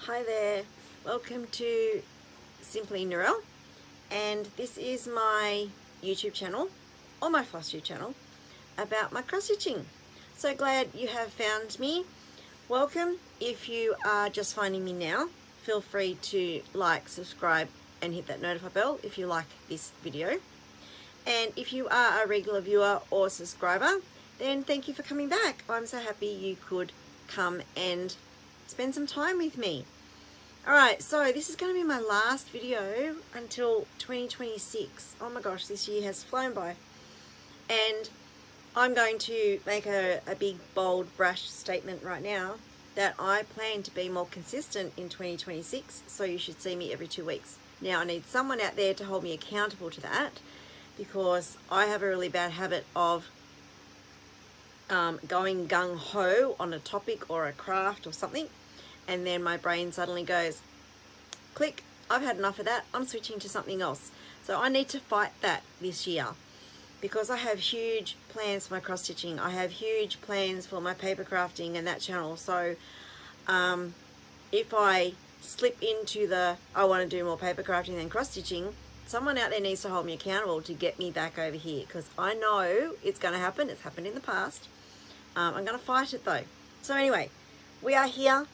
Hi there, welcome to Simply Narelle, and this is my YouTube channel, or my Flosstube channel, about my cross stitching. So glad you have found me. Welcome. If you are just finding me now, feel free to like, subscribe and hit that notify bell if you like this video. And if you are a regular viewer or subscriber, then thank you for coming back. I'm so happy you could come and spend some time with me. Alright, so this is going to be my last video until 2026. Oh my gosh, this year has flown by. And I'm going to make a big, bold, brash statement right now that I plan to be more consistent in 2026, so you should see me every 2 weeks. Now, I need someone out there to hold me accountable to that, because I have a really bad habit of going gung-ho on a topic or a craft or something, and then my brain suddenly goes, click, I've had enough of that, I'm switching to something else. So I need to fight that this year, because I have huge plans for my cross stitching. I have huge plans for my paper crafting and that channel. So if I slip into the I want to do more paper crafting than cross stitching, someone out there needs to hold me accountable to get me back over here, because I know it's going to happen. It's happened in the past. I'm going to fight it though. So anyway, we are here.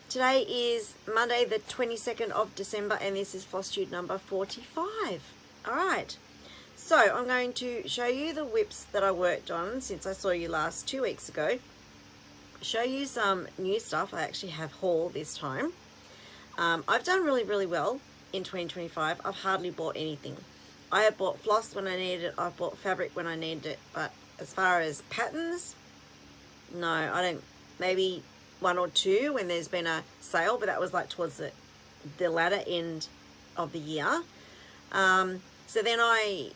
Today is Monday the 22nd of December, and this is Flosstube number 45. Alright, so I'm going to show you the whips that I worked on since I saw you last 2 weeks ago. Show you some new stuff. I actually have haul this time. I've done really well in 2025. I've hardly bought anything. I have bought floss when I needed it. I've bought fabric when I needed it. But as far as patterns, no, I don't. Maybe one or two when there's been a sale, but that was like towards the latter end of the year. So then I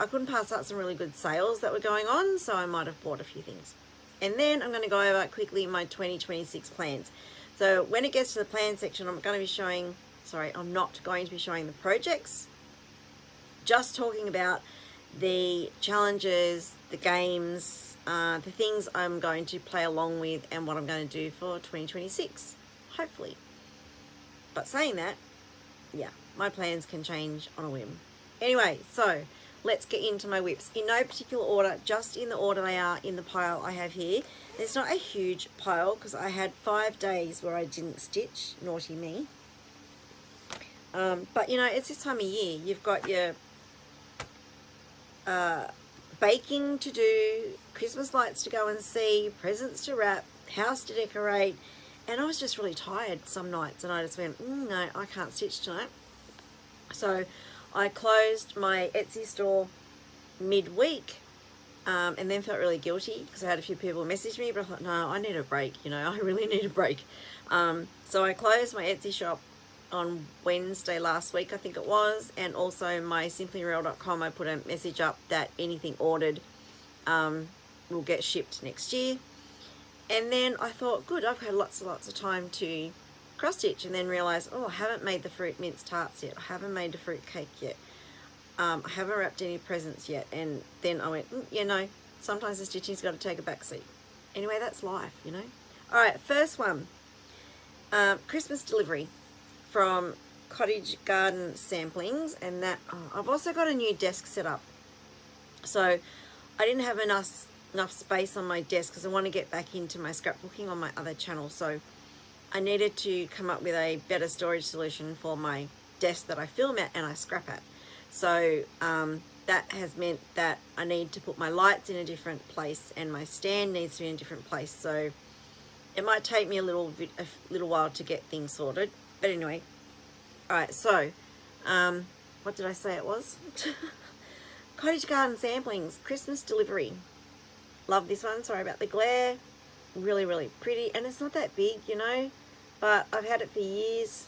couldn't pass up some really good sales that were going on, so I might have bought a few things. And then I'm going to go over quickly my 2026 plans. So when it gets to the plan section, I'm not going to be showing the projects, just talking about the challenges, the games, the things I'm going to play along with, and what I'm going to do for 2026, hopefully. But saying that, yeah, my plans can change on a whim. Anyway, so let's get into my whips. In no particular order, just in the order they are in the pile I have here. There's not a huge pile because I had 5 days where I didn't stitch. Naughty me. But you know, it's this time of year. You've got your baking to do, Christmas lights to go and see, presents to wrap, house to decorate, and I was just really tired some nights, and I just went, no, I can't stitch tonight. So I closed my Etsy store midweek, and then felt really guilty because I had a few people message me, but I thought, no, I need a break, I really need a break. So I closed my Etsy shop on Wednesday last week, I think it was, and also my simplynarelle.com, I put a message up that anything ordered will get shipped next year. And then I thought, good, I've had lots and lots of time to cross stitch, and then realized, oh, I haven't made the fruit mince tarts yet, I haven't made the fruit cake yet, I haven't wrapped any presents yet. And then I went, sometimes the stitching's got to take a back seat. Anyway, that's life, all right, first one, Christmas delivery from Cottage Garden Samplings, and that I've also got a new desk set up. So I didn't have enough space on my desk because I want to get back into my scrapbooking on my other channel. So I needed to come up with a better storage solution for my desk that I film at and I scrap at. So that has meant that I need to put my lights in a different place, and my stand needs to be in a different place. So it might take me a little while to get things sorted. But anyway, all right, so what did I say it was? Cottage Garden Samplings, Christmas delivery. Love this one. Sorry about the glare. Really pretty, and it's not that big, but I've had it for years.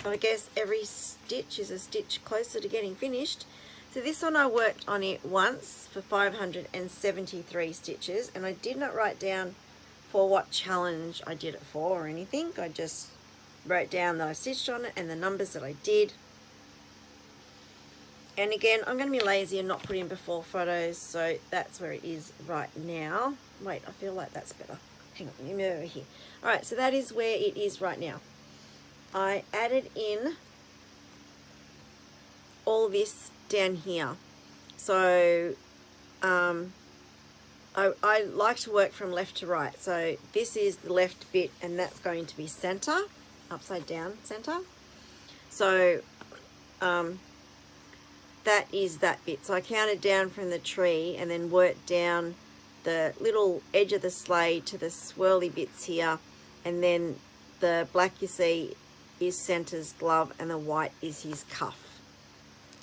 I guess every stitch is a stitch closer to getting finished. So this one, I worked on it once for 573 stitches, and I did not write down for what challenge I did it for or anything. I just wrote down that I stitched on it and the numbers that I did. And again, I'm going to be lazy and not put in before photos, so that's where it is right now. Wait, I feel like that's better. Hang on, let me move over here. All right, so that is where it is right now. I added in all this down here. So I like to work from left to right. So this is the left bit, and that's going to be center, upside down center. So that is that bit. So I counted down from the tree and then worked down the little edge of the sleigh to the swirly bits here, and then the black you see is Santa's glove and the white is his cuff.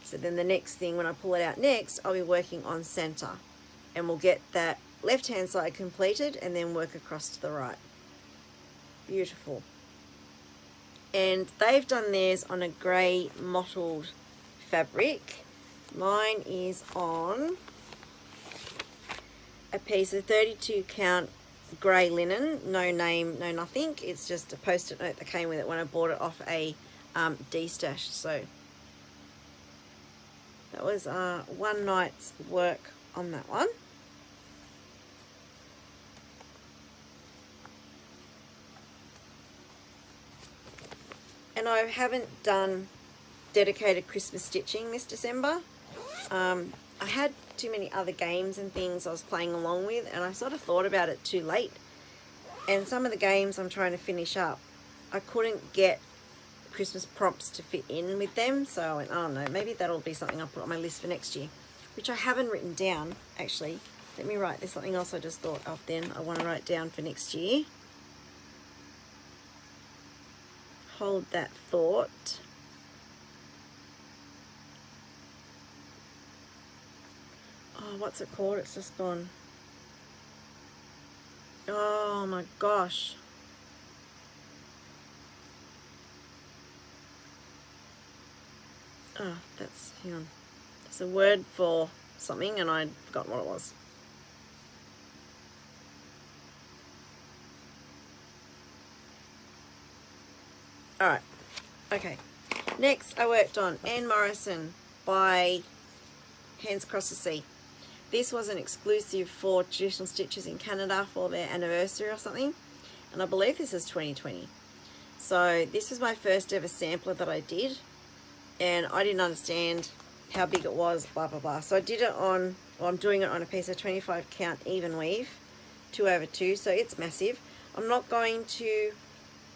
So then the next thing, when I pull it out next, I'll be working on center, and we'll get that left hand side completed and then work across to the right. Beautiful. And they've done theirs on a grey mottled fabric. Mine is on a piece of 32 count grey linen, no name, no nothing. It's just a post-it note that came with it when I bought it off a D-stash. So that was one night's work on that one. And I haven't done dedicated Christmas stitching this December. I had too many other games and things I was playing along with, and I sort of thought about it too late. And some of the games I'm trying to finish up, I couldn't get Christmas prompts to fit in with them, so I went, oh no, maybe that'll be something I'll put on my list for next year, which I haven't written down actually. Let me write, there's something else I just thought of then I want to write down for next year. Hold that thought. Oh, what's it called? It's just gone. Oh my gosh. Oh, that's, hang on. It's a word for something and I'd forgotten what it was. Alright, okay. Next I worked on Anne Morrison by Hands Across the Sea. This was an exclusive for Traditional Stitches in Canada for their anniversary or something. And I believe this is 2020. So this was my first ever sampler that I did. And I didn't understand how big it was, blah, blah, blah. So I did it on, well, I'm doing it on a piece of 25 count even weave, 2/2, so it's massive. I'm not going to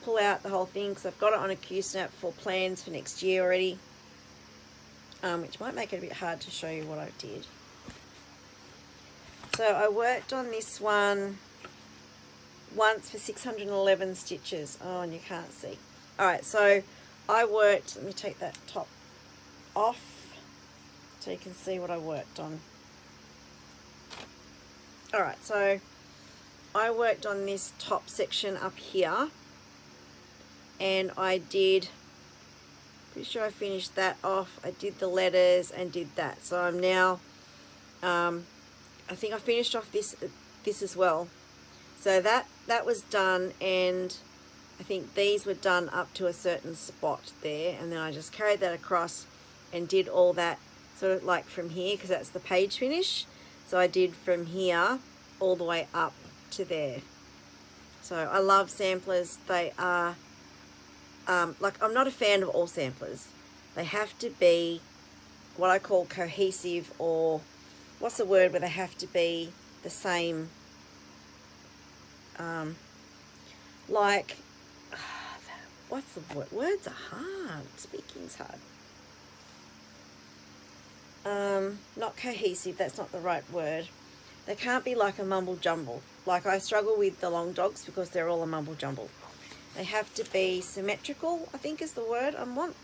pull out the whole thing because I've got it on a Q-snap for plans for next year already, which might make it a bit hard to show you what I did. So I worked on this one once for 611 stitches. Oh, and you can't see. Alright, so I worked, let me take that top off so you can see what I worked on. Alright, so I worked on this top section up here, and I did, pretty sure I finished that off. I did the letters and did that. So I'm now, I think I finished off this as well. So that was done, and I think these were done up to a certain spot there, and then I just carried that across and did all that sort of like from here, because that's the page finish. So I did from here all the way up to there. So I love samplers. They are like, I'm not a fan of all samplers. They have to be what I call cohesive, or what's the word where they have to be the same, like, what's the word? Words are hard. Speaking's hard. Not cohesive, that's not the right word. They can't be like a mumble jumble. Like, I struggle with the long dogs because they're all a mumble jumble. They have to be symmetrical, I think is the word I want.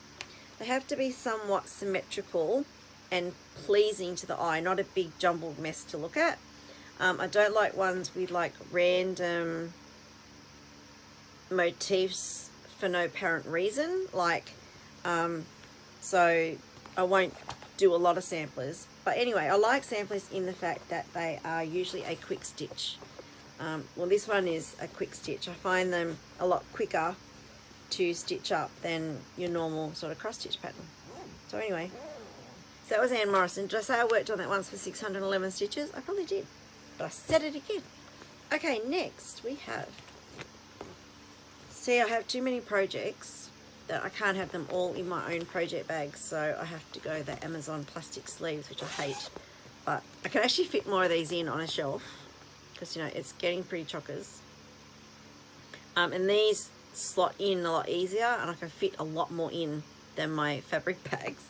They have to be somewhat symmetrical and pleasing to the eye, not a big jumbled mess to look at. I don't like ones with like random motifs for no apparent reason. Like, so I won't do a lot of samplers. But anyway, I like samplers in the fact that they are usually a quick stitch. Well, this one is a quick stitch. I find them a lot quicker to stitch up than your normal sort of cross stitch pattern. So anyway, so that was Anne Morrison. Did I say I worked on that once for 611 stitches? I probably did, but I said it again. Okay, next we have, see, I have too many projects that I can't have them all in my own project bags, so I have to go the Amazon plastic sleeves, which I hate. But I can actually fit more of these in on a shelf because, you know, it's getting pretty chockers. And these slot in a lot easier, and I can fit a lot more in than my fabric bags.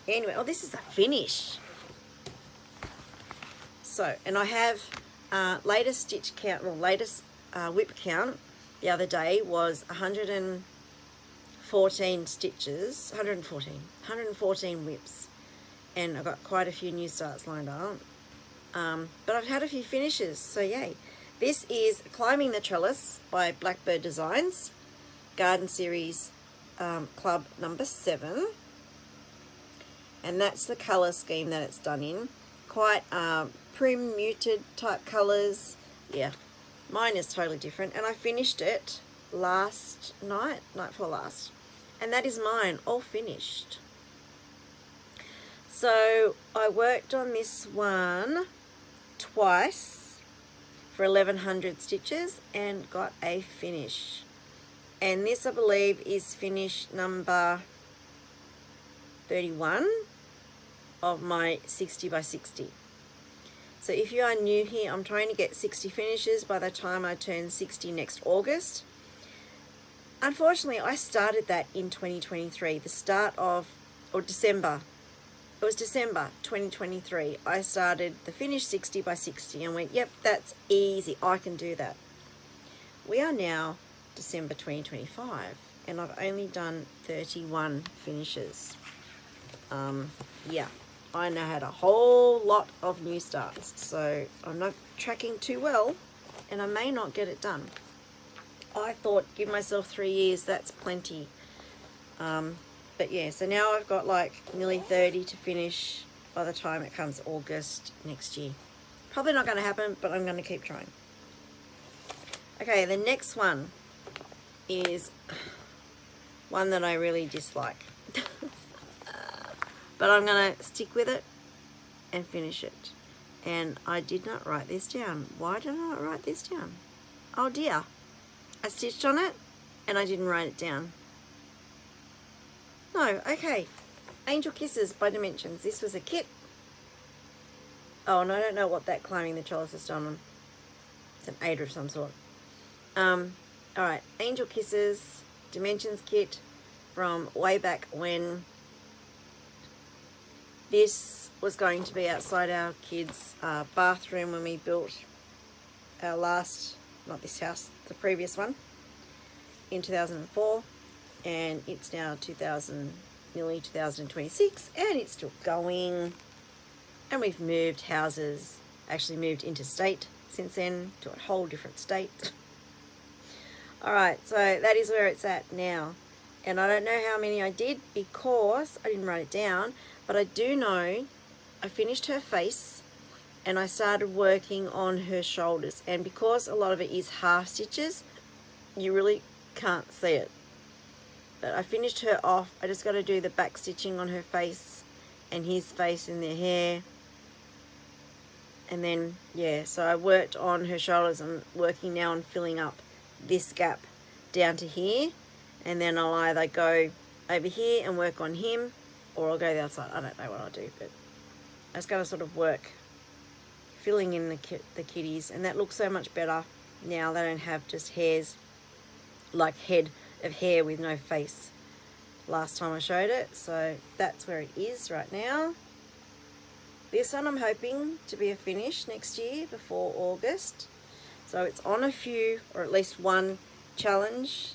Anyway, oh, this is a finish. So, and I have latest stitch count, well, latest whip count the other day was 114 stitches, 114 whips, and I've got quite a few new starts lined up. But I've had a few finishes, so yay. This is Climbing the Trellis by Blackbird Designs, Garden Series Club number 7. And that's the colour scheme that it's done in. Quite prim, muted type colours. Yeah, mine is totally different. And I finished it last night before last. And that is mine, all finished. So I worked on this one twice for 1100 stitches and got a finish. And this, I believe, is finish number 31 of my 60 by 60. So if you are new here, I'm trying to get 60 finishes by the time I turn 60 next August. Unfortunately, I started that in 2023, the start of, or December. It was December 2023. I started the finish 60 by 60 and went, yep, that's easy. I can do that. We are now December 2025 and I've only done 31 finishes. Yeah, I now had a whole lot of new starts, so I'm not tracking too well and I may not get it done. I thought give myself 3 years, that's plenty. But yeah, so now I've got like nearly 30 to finish by the time it comes August next year. Probably not going to happen, but I'm going to keep trying. Okay, the next one is one that I really dislike. But I'm going to stick with it and finish it. And I did not write this down. Why did I not write this down? Oh dear. I stitched on it and I didn't write it down. No, okay. Angel Kisses by Dimensions. This was a kit. Oh, and I don't know what that Climbing the Trellis is done on. It's an 8 of some sort. Alright, Angel Kisses Dimensions kit from way back when this was going to be outside our kids' bathroom when we built our last, not this house, the previous one, in 2004. And it's now nearly 2026, and it's still going. And we've moved houses, actually moved interstate since then to a whole different state. Alright, so that is where it's at now. And I don't know how many I did because I didn't write it down, but I do know I finished her face and I started working on her shoulders. And because a lot of it is half stitches, you really can't see it. But I finished her off. I just got to do the back stitching on her face and his face and their hair. And then, yeah, so I worked on her shoulders. I'm working now on filling up this gap down to here. And then I'll either go over here and work on him, or I'll go the other side. I don't know what I'll do, but I just got to sort of work filling in the kitties. And that looks so much better now. They don't have just hairs, like head of hair with no face last time I showed it. So that's where it is right now. This one I'm hoping to be a finish next year before August. So it's on a few, or at least one challenge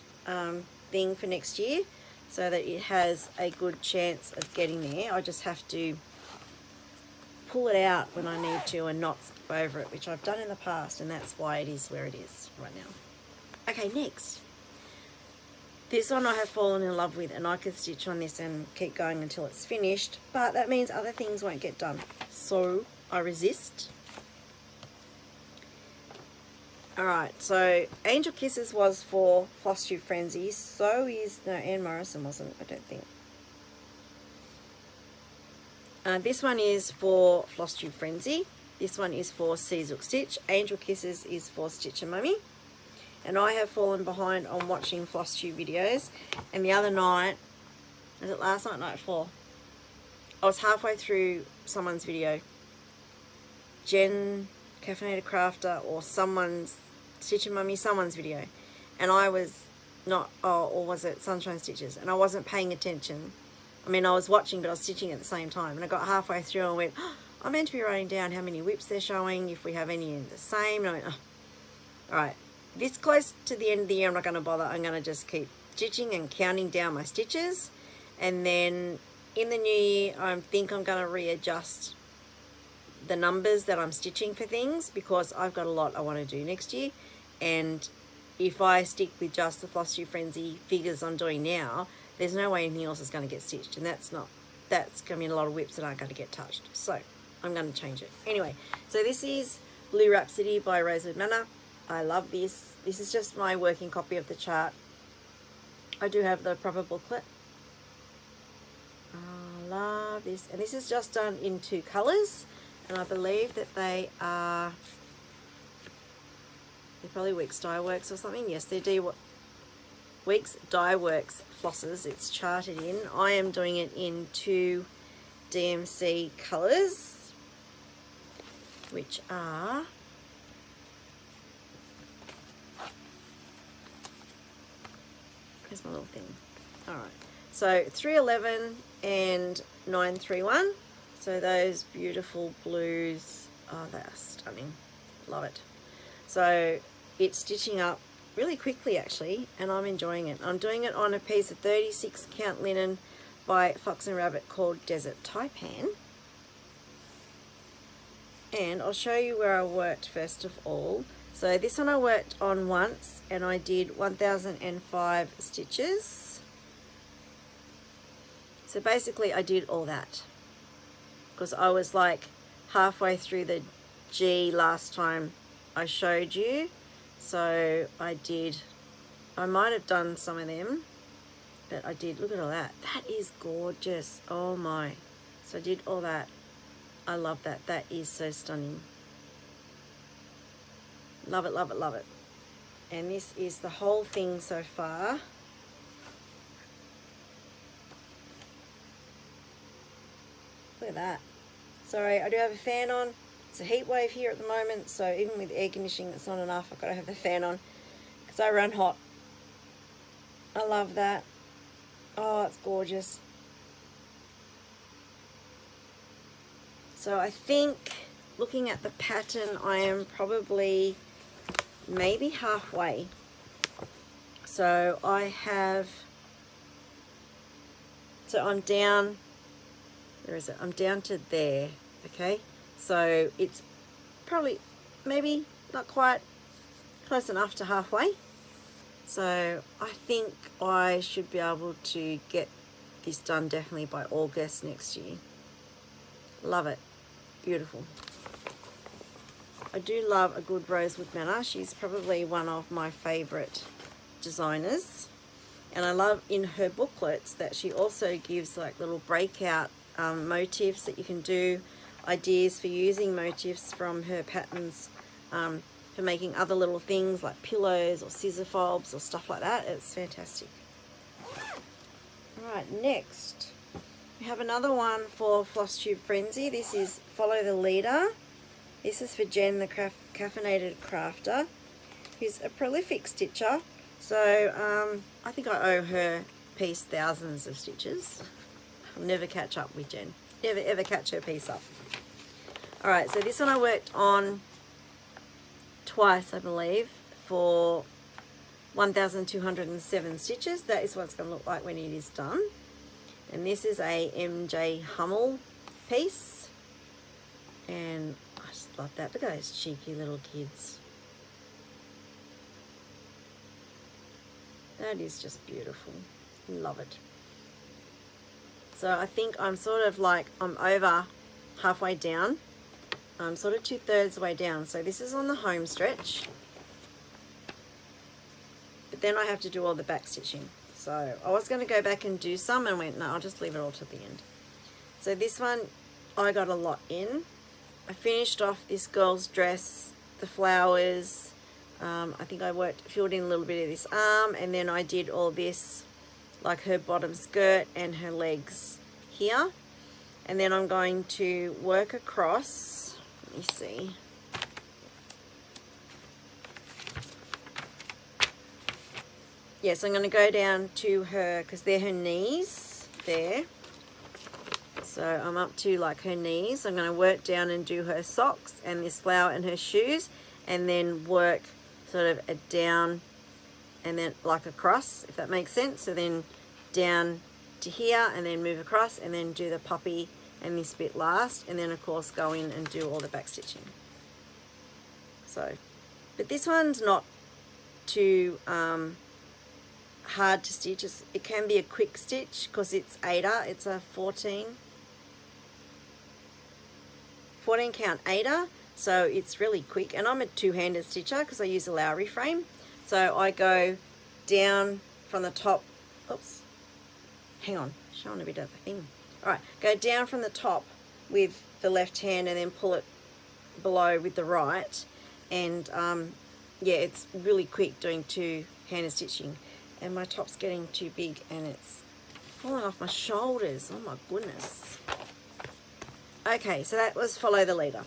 thing for next year, so that it has a good chance of getting there. I just have to pull it out when I need to and not skip over it, which I've done in the past, and that's why it is where it is right now. Okay, next. This one I have fallen in love with, and I could stitch on this and keep going until it's finished, but that means other things won't get done. So I resist. Alright, so Angel Kisses was for Flosstube Frenzy. So is, no, Anne Morrison wasn't, I don't think. This one is for Flosstube Frenzy. This one is for Seasook Stitch. Angel Kisses is for Stitch and Mummy. And I have fallen behind on watching Flosstube videos. And the other night, was it last night, night before? I was halfway through someone's video. Jen, Caffeinated Crafter, or someone's Stitching Mummy, someone's video. And I was not, or was it Sunshine Stitches? And I wasn't paying attention. I mean, I was watching, but I was stitching at the same time. And I got halfway through and went, oh, I'm meant to be writing down how many whips they're showing, if we have any in the same. And I went, oh. All right, this close to the end of the year, I'm not going to bother. I'm going to just keep stitching and counting down my stitches. And then in the new year, I think I'm going to readjust the numbers that I'm stitching for things, because I've got a lot I want to do next year. And if I stick with just the Flosstube Frenzy figures I'm doing now, there's no way anything else is going to get stitched, and that's going to mean a lot of whips that aren't going to get touched. So I'm going to change it. Anyway, so this is Blue Rhapsody by Rosewood Manor. I love this. This is just my working copy of the chart. I do have the proper booklet. I love this. And this is just done in 2 colours. And I believe that they're probably Weeks Dye Works or something. Yes, they're Weeks Dye Works flosses. It's charted in. I am doing it in 2 DMC colours, which are here's my little thing. Alright, so 311 and 931. So those beautiful blues, oh, they are stunning. Love it. So it's stitching up really quickly actually, and I'm enjoying it. I'm doing it on a piece of 36 count linen by Fox and Rabbit called Desert Taipan. And I'll show you where I worked first of all. So this one I worked on once, and I did 1005 stitches. So basically I did all that, because I was like halfway through the G last time I showed you. So I might have done some of them, but I did. Look at all that. That is gorgeous. Oh my. So I did all that. I love that. That is so stunning. Love it, love it, love it. And this is the whole thing so far. Look at that. Sorry, I do have a fan on. It's a heat wave here at the moment, so even with air conditioning it's not enough. I've got to have the fan on because I run hot. I love that. Oh, it's gorgeous. So I think, looking at the pattern, I am probably maybe halfway. So I'm down, where is it? I'm down to there, okay? So it's probably, maybe not quite, close enough to halfway. So I think I should be able to get this done definitely by August next year. Love it. Beautiful. I do love a good Rosewood Manor. She's probably one of my favourite designers. And I love in her booklets that she also gives like little breakout motifs that you can do, ideas for using motifs from her patterns for making other little things like pillows or scissor fobs or stuff like that. It's fantastic. Alright, next we have another one for Flosstube Frenzy. This is Follow the Leader. This is for Jen, the Caffeinated Crafter, who's a prolific stitcher. So I think I owe her piece thousands of stitches. I'll never catch up with Jen. Never ever catch her piece up. Alright, so this one I worked on twice, I believe, for 1,207 stitches. That is what it's going to look like when it is done. And this is a MJ Hummel piece. And I just love that. Look at those cheeky little kids. That is just beautiful. Love it. So I think I'm sort of like, I'm over halfway down. I'm sort of 2/3 way down. So this is on the home stretch. But then I have to do all the back stitching. So I was going to go back and do some and went, no, I'll just leave it all to the end. So this one, I got a lot in. I finished off this girl's dress, the flowers, I think I filled in a little bit of this arm, and then I did all this, like her bottom skirt and her legs here. And then I'm going to work across, let me see. Yes, I'm going to go down to her, because they're her knees there. So I'm up to like her knees. I'm going to work down and do her socks and this flower and her shoes, and then work sort of a down and then like across, if that makes sense. So then down to here and then move across and then do the puppy and this bit last, and then of course go in and do all the back stitching. So, but this one's not too hard to stitch. It can be a quick stitch because it's Ada. It's a 14 count Ada, so it's really quick. And I'm a two-handed stitcher because I use a Lowry frame. So I go down from the top. Oops, hang on, showing a bit of the thing. All right, go down from the top with the left hand and then pull it below with the right. And yeah, it's really quick doing two-handed stitching. And my top's getting too big and it's falling off my shoulders. Oh my goodness. Okay, so that was follow the leader.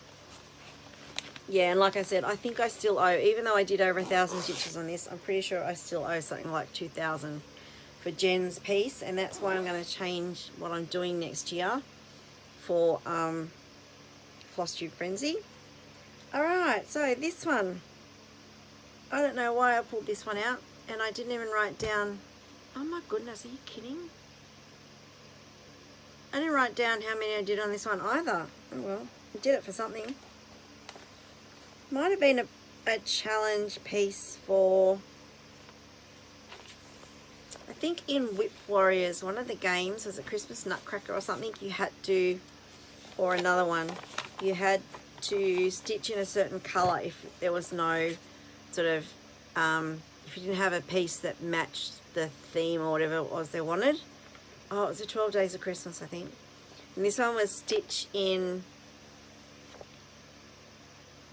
Yeah, and like I said, I think I still owe, even though I did over 1,000 stitches on this, I'm pretty sure I still owe something like 2,000 for Jen's piece. And that's why I'm going to change what I'm doing next year for Flosstube Frenzy. Alright, so this one, I don't know why I pulled this one out. And I didn't even write down, oh my goodness, are you kidding? I didn't write down how many I did on this one either. Oh well, I did it for something. Might have been a challenge piece for, I think in Whip Warriors, one of the games, was it Christmas Nutcracker or something, you had to, or another one, you had to stitch in a certain colour if there was no sort of, if you didn't have a piece that matched the theme or whatever it was they wanted. Oh, it was the 12 Days of Christmas, I think. And this one was stitch in,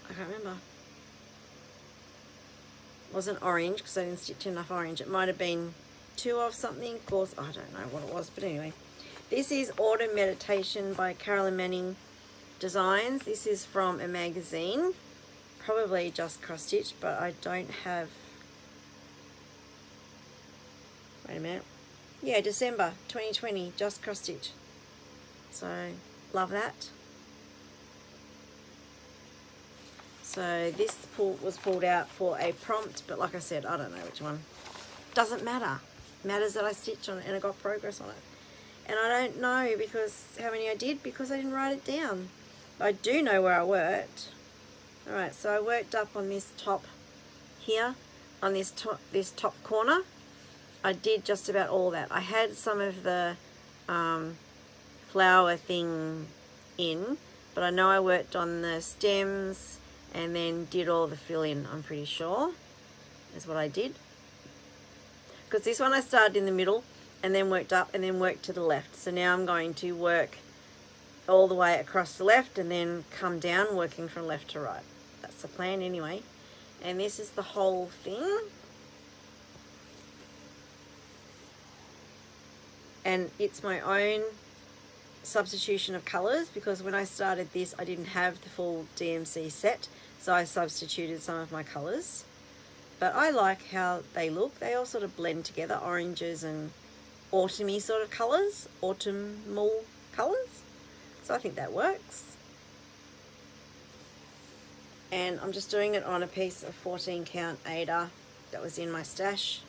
I can't remember. It wasn't orange because I didn't stitch enough orange. It might have been 2 of something. Of course, I don't know what it was, but anyway. This is Autumn Meditation by Carolyn Manning Designs. This is from a magazine. Probably just cross-stitched, but I don't have... Wait a minute. Yeah, December 2020, just cross-stitch. So, love that. So, this was pulled out for a prompt, but like I said, I don't know which one. Doesn't matter. It matters that I stitched on it and I got progress on it. And I don't know because how many I did because I didn't write it down. I do know where I worked. Alright, so I worked up on this top here, on this top corner. I did just about all that. I had some of the flower thing in, but I know I worked on the stems and then did all the fill-in, I'm pretty sure, is what I did. Because this one I started in the middle and then worked up and then worked to the left. So now I'm going to work all the way across the left and then come down working from left to right. That's the plan anyway. And this is the whole thing. And it's my own substitution of colours because when I started this I didn't have the full DMC set, so I substituted some of my colours. But I like how they look. They all sort of blend together, oranges and autumny sort of colours, autumnal colours. So I think that works. And I'm just doing it on a piece of 14 count Ada that was in my stash.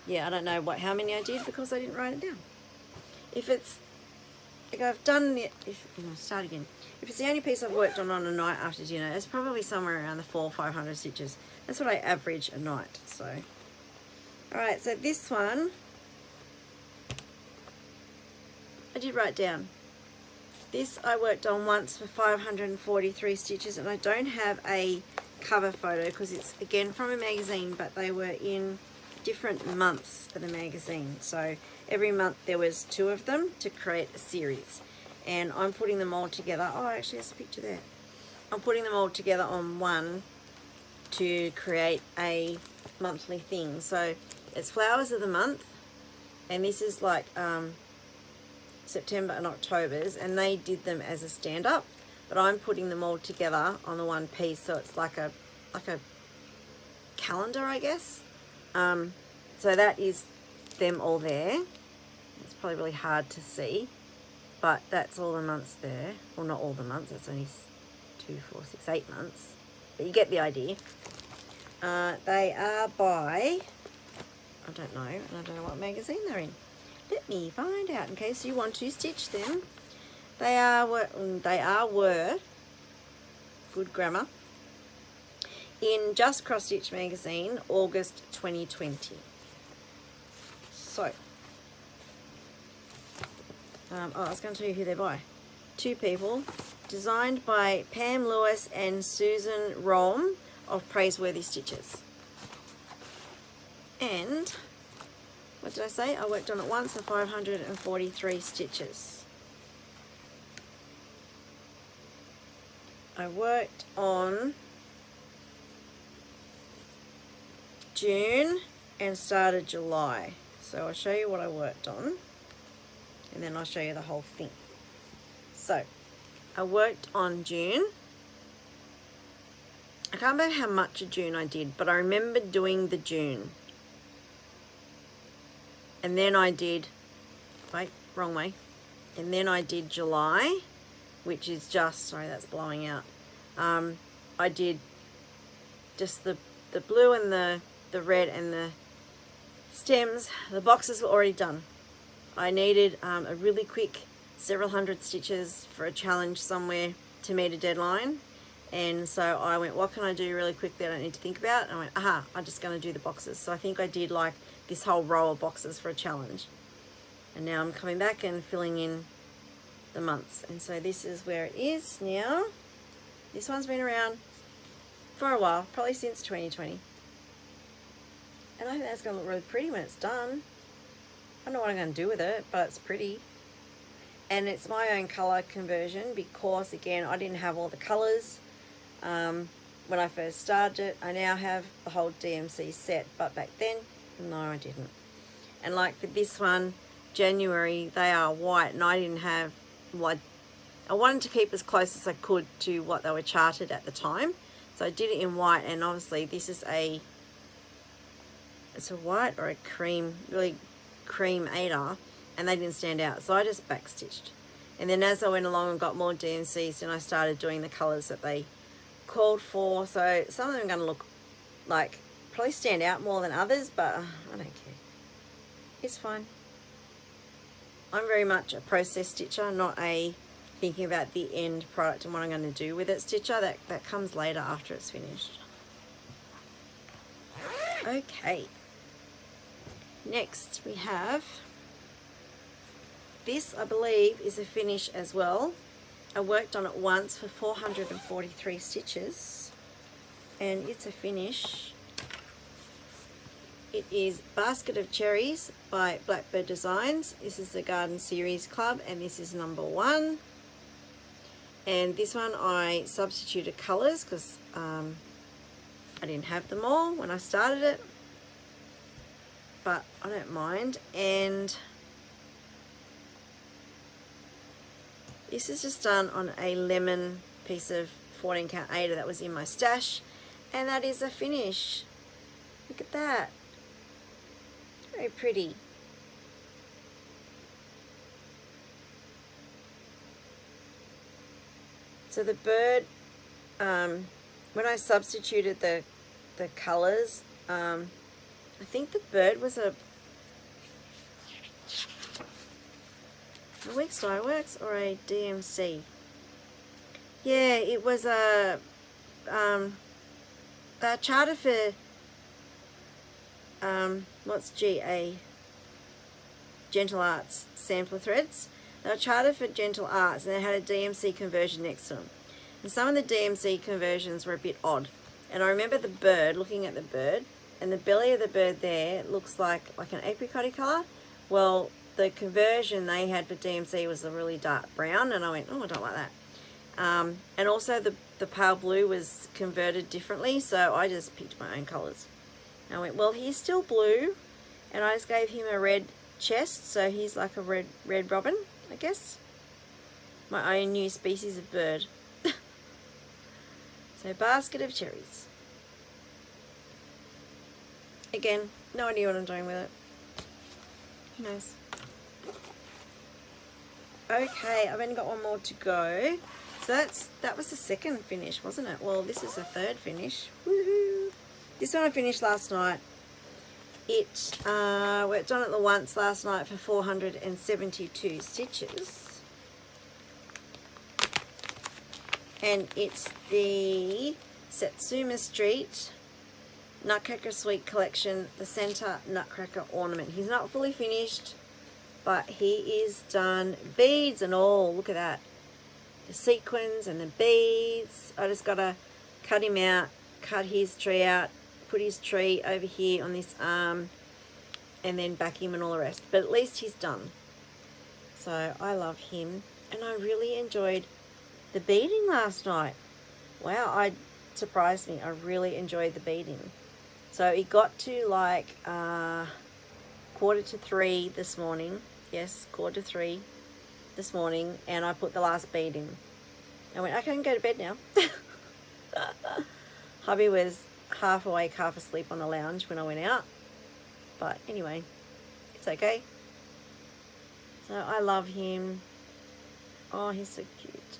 Yeah, I don't know how many I did because I didn't write it down. If I've done it, start again. If it's the only piece I've worked on a night after dinner, it's probably somewhere around the 400 or 500 stitches. That's what I average a night. So, all right. So this one, I did write down. This I worked on once for 543 stitches, and I don't have a cover photo because it's again from a magazine, but they were in different months of the magazine. So every month there was 2 of them to create a series, and I'm putting them all together. Oh, actually there's a picture there. I'm putting them all together on one to create a monthly thing. So it's flowers of the month, and this is like September and October's, and they did them as a stand-up, but I'm putting them all together on the one piece, so it's like a calendar, I guess. So that is them all there. It's probably really hard to see, but that's all the months there. Well, not all the months, it's only 2, 4, 6, 8 months, but you get the idea. They are by, I don't know what magazine they're in. Let me find out in case you want to stitch them. Were good grammar, in Just Cross Stitch magazine, August 2020. So, I was going to tell you who they're by. 2 people, designed by Pam Lewis and Susan Rom of Praiseworthy Stitches. And what did I say? I worked on it once for 543 stitches. I worked on June and started July. So I'll show you what I worked on, and then I'll show you the whole thing. So I worked on June. I can't remember how much of June I did, but I remember doing the June. And then I did, wait, wrong way. And then I did July, which is just, sorry, that's blowing out. I did just the blue and the red and the stems. The boxes were already done. I needed a really quick several hundred stitches for a challenge somewhere to meet a deadline. And so I went, what can I do really quick that I don't need to think about? And I went, I'm just going to do the boxes. So I think I did like this whole row of boxes for a challenge. And now I'm coming back and filling in the months. And so this is where it is now. This one's been around for a while, probably since 2020. And I think that's going to look really pretty when it's done. I don't know what I'm going to do with it, but it's pretty. And it's my own colour conversion because, again, I didn't have all the colours when I first started it. I now have the whole DMC set, but back then, no, I didn't. And like for this one, January, they are white, and I didn't have, like, I wanted to keep as close as I could to what they were charted at the time. So I did it in white, and obviously this is it's a white or a cream, really cream 8er, and they didn't stand out. So I just backstitched. And then as I went along and got more DMCs, then I started doing the colours that they called for. So some of them are going to look like, probably stand out more than others, but I don't care. It's fine. I'm very much a process stitcher, not a thinking about the end product and what I'm going to do with it stitcher. That comes later after it's finished. Okay. Next we have this, I believe, is a finish as well. I worked on it once for 443 stitches, and it's a finish. It is Basket of Cherries by Blackbird Designs. This is the Garden Series Club, and this is number 1. And this one I substituted colours because I didn't have them all when I started it, but I don't mind. And this is just done on a lemon piece of 14 count 8er that was in my stash, and that is a finish. Look at that. Very pretty. So the bird, when I substituted the colours, I think the bird was a Weeks Dye Works or a DMC. Yeah, it was a charter for what's GA? Gentle Arts sampler threads. They were chartered for Gentle Arts, and they had a DMC conversion next to them. And some of the DMC conversions were a bit odd. And I remember the bird, looking at the bird, and the belly of the bird there looks like an apricot colour. Well, the conversion they had for DMC was a really dark brown, and I went, oh, I don't like that. And also the pale blue was converted differently, so I just picked my own colours. I went, well, he's still blue, and I just gave him a red chest, so he's like a red robin, I guess. My own new species of bird. So, basket of cherries. Again, no idea what I'm doing with it. Who knows? Okay, I've only got one more to go. So that was the second finish, wasn't it? Well, this is the third finish. Woohoo! This one I finished last night. It worked on it the once last night for 472 stitches. And it's the Satsuma Street Nutcracker Suite Collection, the Center Nutcracker Ornament. He's not fully finished, but he is done. Beads and all, look at that. The sequins and the beads. I just got to cut him out, cut his tree out, put his tree over here on this arm, and then back him and all the rest. But at least he's done. So I love him, and I really enjoyed the beading last night. Wow, it surprised me. I really enjoyed the beading. So it got to like 2:45 this morning. Yes, 2:45 this morning, and I put the last bead in. I went, okay, I can go to bed now. Hubby was half awake, half asleep on the lounge when I went out. But anyway, it's okay. So I love him. Oh, he's so cute.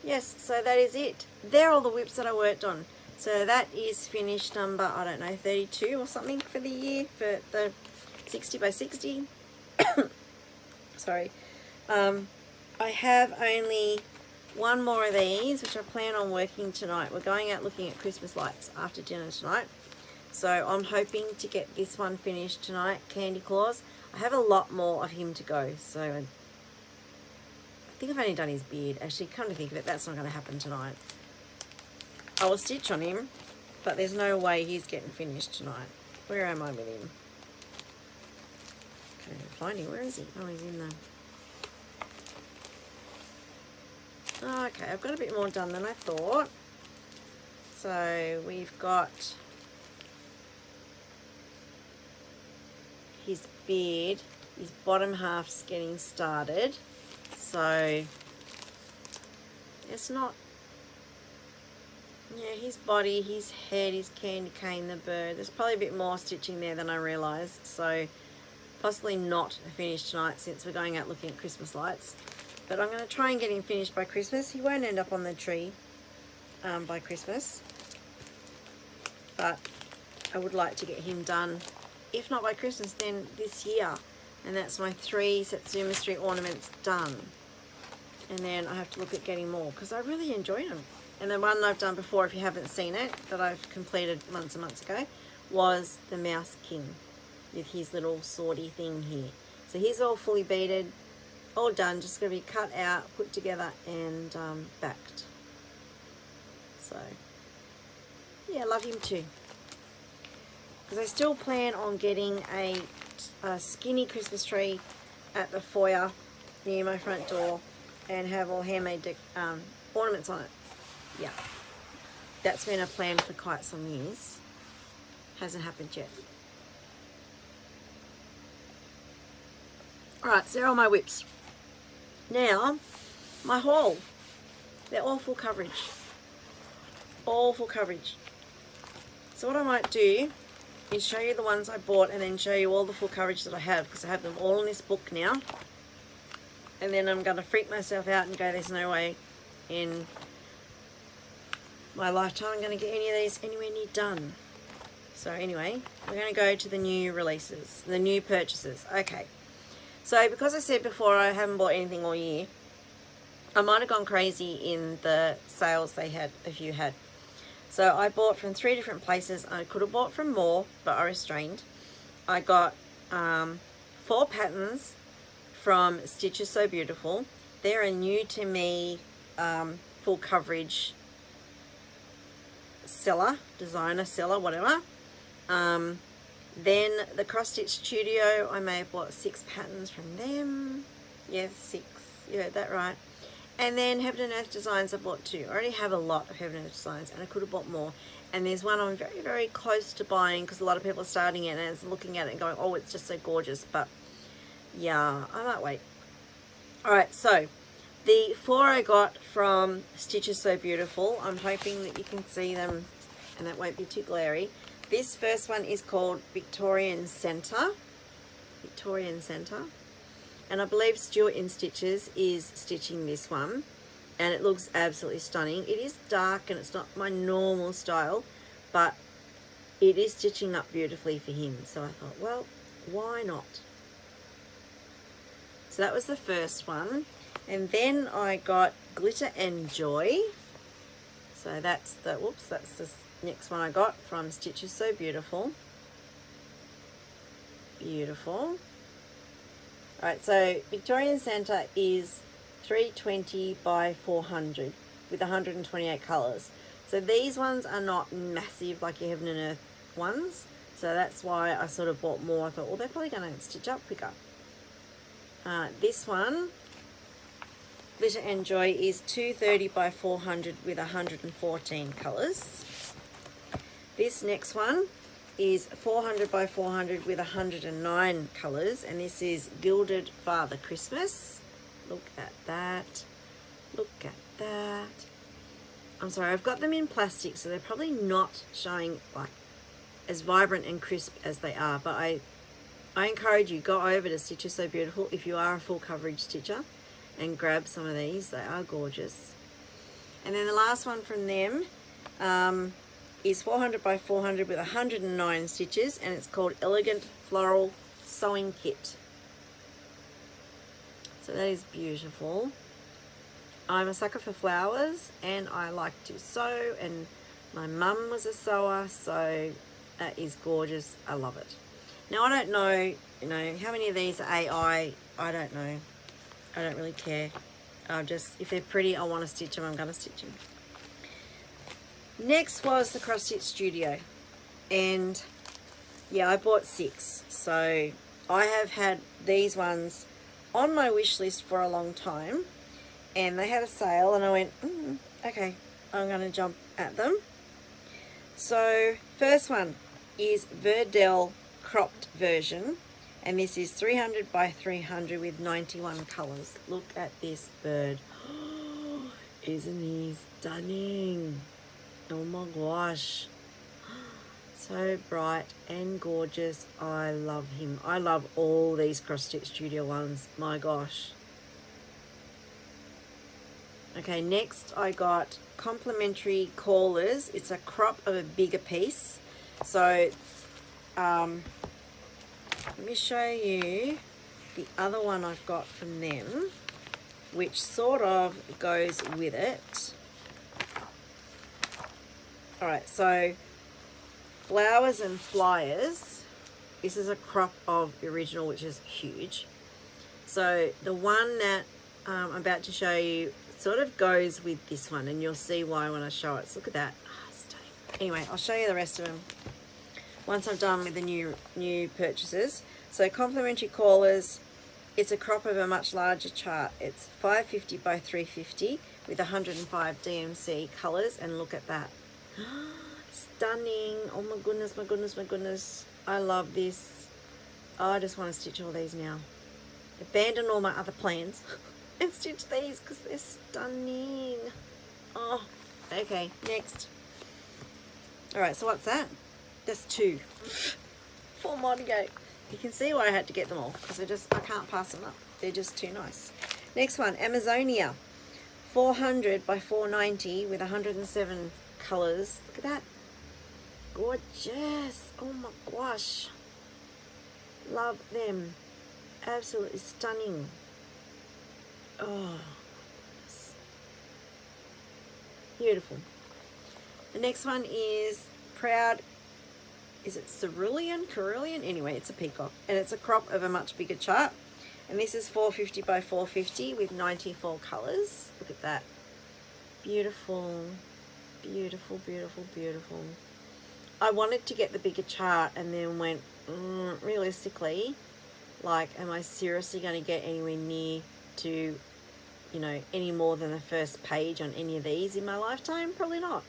Yes, so that is it. They're all the whips that I worked on. So that is finish number, I don't know, 32 or something for the year, for the 60 by 60. Sorry. I have only one more of these, which I plan on working tonight. We're going out looking at Christmas lights after dinner tonight. So I'm hoping to get this one finished tonight, Candy Claus. I have a lot more of him to go, so I think I've only done his beard. Actually, come to think of it, that's not going to happen tonight. I will stitch on him, but there's no way he's getting finished tonight. Where am I with him? Can't even find him. Where is he? Oh, he's in there. Oh, okay, I've got a bit more done than I thought. So we've got his beard. His bottom half's getting started. So it's not, yeah, his body, his head, his candy cane, the bird. There's probably a bit more stitching there than I realised. So possibly not finished tonight since we're going out looking at Christmas lights. But I'm going to try and get him finished by Christmas. He won't end up on the tree by Christmas. But I would like to get him done, if not by Christmas, then this year. And that's my 3 Satsuma Street ornaments done. And then I have to look at getting more because I really enjoyed them. And the one I've done before, if you haven't seen it, that I've completed months and months ago, was the Mouse King with his little swordy thing here. So he's all fully beaded, all done, just going to be cut out, put together, and backed. So, yeah, I love him too. Because I still plan on getting a skinny Christmas tree at the foyer near my front door and have all handmade ornaments on it. Yeah, that's been a plan for quite some years. Hasn't happened yet. Alright, so they're all my whips. Now, my haul. They're all full coverage. All full coverage. So what I might do is show you the ones I bought and then show you all the full coverage that I have, because I have them all in this book now. And then I'm going to freak myself out and go, there's no way in my lifetime I'm going to get any of these anywhere near done. So anyway, we're going to go to the new releases, the new purchases. Okay. So because I said before I haven't bought anything all year, I might have gone crazy in the sales they had, if you had. So I bought from 3 different places. I could have bought from more, but I restrained. I got 4 patterns from Stitches So Beautiful. They're a new to me full coverage seller, designer, seller, whatever. Then the Cross Stitch Studio, I may have bought 6 patterns from them. Yeah, 6. You heard that right. And then Heaven and Earth Designs I bought 2. I already have a lot of Heaven and Earth Designs, and I could have bought more. And there's one I'm very, very close to buying because a lot of people are starting it and looking at it and going, oh, it's just so gorgeous. But yeah, I might wait. Alright, so the 4 I got from Stitch is So Beautiful. I'm hoping that you can see them and that won't be too glary. This first one is called Victorian Centre. Victorian Centre. And I believe Stuart in Stitches is stitching this one. And it looks absolutely stunning. It is dark and it's not my normal style, but it is stitching up beautifully for him. So I thought, well, why not? So that was the first one. And then I got Glitter and Joy. So that's the, whoops, that's the next one I got from Stitch is So Beautiful. Beautiful. Alright, so Victorian Centre is 320 by 400 with 128 colours. So these ones are not massive like your Heaven and Earth ones. So that's why I sort of bought more. I thought, well, they're probably going to stitch up quicker. This one, Glitter and Joy, is 230 by 400 with 114 colours. This next one is 400 by 400 with 109 colours, and this is Gilded Father Christmas. Look at that. Look at that. I'm sorry, I've got them in plastic, so they're probably not showing like as vibrant and crisp as they are, but I encourage you, go over to Stitch is So Beautiful if you are a full coverage stitcher and grab some of these. They are gorgeous. And then the last one from them is 400 by 400 with 109 stitches, and it's called Elegant Floral Sewing Kit. So that is beautiful. I'm a sucker for flowers and I like to sew, and my mum was a sewer, so that is gorgeous. I love it. Now I don't know, how many of these are AI. I don't know. I don't really care. Just if they're pretty, I want to stitch them, I'm going to stitch them. Next was the Cross Stitch Studio, and yeah, I bought 6. So I have had these ones on my wish list for a long time, and they had a sale and I went, okay, I'm going to jump at them. So first one is Verdell cropped version, and this is 300 by 300 with 91 colours. Look at this bird. Isn't he stunning? Oh my gosh. So bright and gorgeous. I love him. I love all these Cross Stitch Studio ones. My gosh. Okay, next I got complimentary callers. It's a crop of a bigger piece. So let me show you the other one I've got from them, which sort of goes with it. Alright, so Flowers and Flyers. This is a crop of the original, which is huge. So the one that I'm about to show you sort of goes with this one, and you'll see why when I show it. So look at that. Oh, stunning. Anyway, I'll show you the rest of them once I'm done with the new purchases. So complimentary callers, it's a crop of a much larger chart. It's 550 by 350 with 105 DMC colours, and look at that. Stunning. Oh my goodness, my goodness, my goodness. I love this. Oh, I just want to stitch all these now. Abandon all my other plans and stitch these because they're stunning. Oh, okay, next. Alright, so what's that? That's 2. 4 more to go. You can see why I had to get them all, because I can't pass them up. They're just too nice. Next one, Amazonia. 400 by 490 with 107 colours. Look at that. Gorgeous. Oh my gosh. Love them. Absolutely stunning. Oh, beautiful. The next one is Proud. Is it Cerulean? Anyway, it's a peacock, and it's a crop of a much bigger chart. And this is 450 by 450 with 94 colours. Look at that. Beautiful. Beautiful, beautiful, beautiful. I wanted to get the bigger chart and then went, realistically, like, am I seriously going to get anywhere near to, you know, any more than the first page on any of these in my lifetime. Probably not.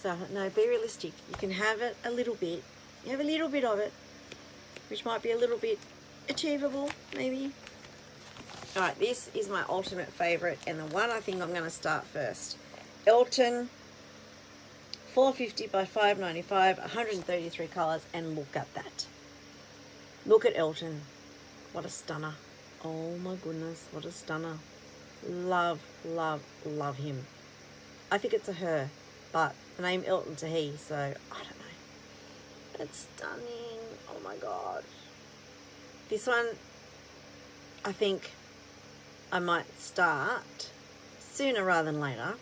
So no, be realistic. You can have it a little bit. You have a little bit of it, which might be a little bit achievable, maybe. All right, this is my ultimate favorite and the one I think I'm going to start first. Elton, 450 by 595, 133 colors, and look at that. Look at Elton. What a stunner. Oh my goodness, what a stunner. Love, love, love him. I think it's a her, but the name Elton's a he, so I don't know. It's stunning. Oh my god. This one, I think I might start sooner rather than later,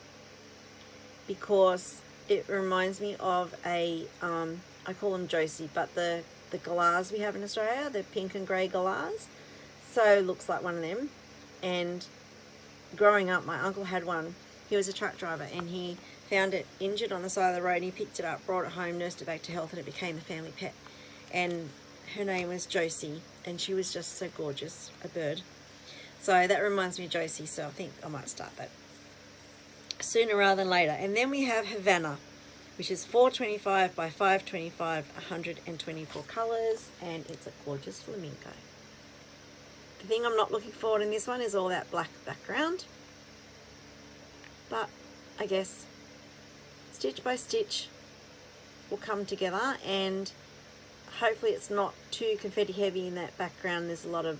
because it reminds me of a, I call them Josie, but the galahs we have in Australia, the pink and grey galahs. So looks like one of them. And growing up, my uncle had one. He was a truck driver and he found it injured on the side of the road, and he picked it up, brought it home, nursed it back to health, and it became the family pet. And her name was Josie, and she was just so gorgeous, a bird. So that reminds me of Josie, so I think I might start that sooner rather than later. And then we have Havana, which is 425 by 525, 124 colors, and it's a gorgeous flamingo. The thing I'm not looking forward in this one is all that black background, but I guess stitch by stitch will come together, and hopefully it's not too confetti heavy in that background. There's a lot of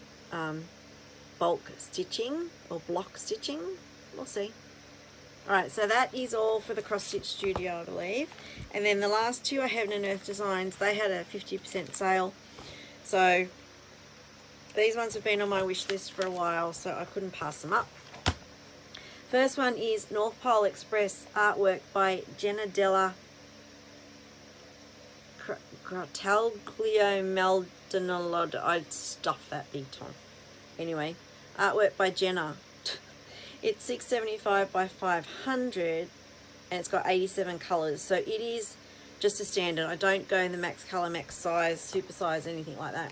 bulk stitching or block stitching. We'll see. Alright, so that is all for the Cross Stitch Studio, I believe. And then the last two are Heaven and Earth Designs. They had a 50% sale. So these ones have been on my wish list for a while, so I couldn't pass them up. First one is North Pole Express artwork by Jenna Della Grataglio Maldonado. I'd stuff that big time. Anyway, artwork by Jenna. It's 675 by 500, and it's got 87 colors. So it is just a standard. I don't go in the max color, max size, super size, anything like that.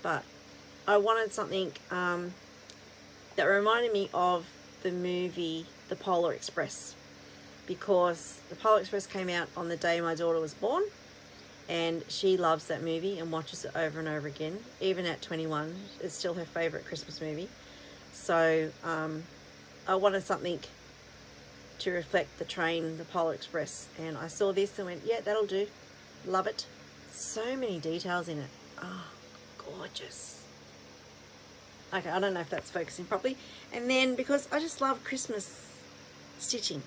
But I wanted something that reminded me of the movie The Polar Express, because The Polar Express came out on the day my daughter was born, and she loves that movie and watches it over and over again. Even at 21, it's still her favorite Christmas movie. So I wanted something to reflect the train, the Polar Express, and I saw this and went, yeah, that'll do. Love it. So many details in it. Oh, gorgeous. Okay, I don't know if that's focusing properly. And then, because I just love Christmas stitching,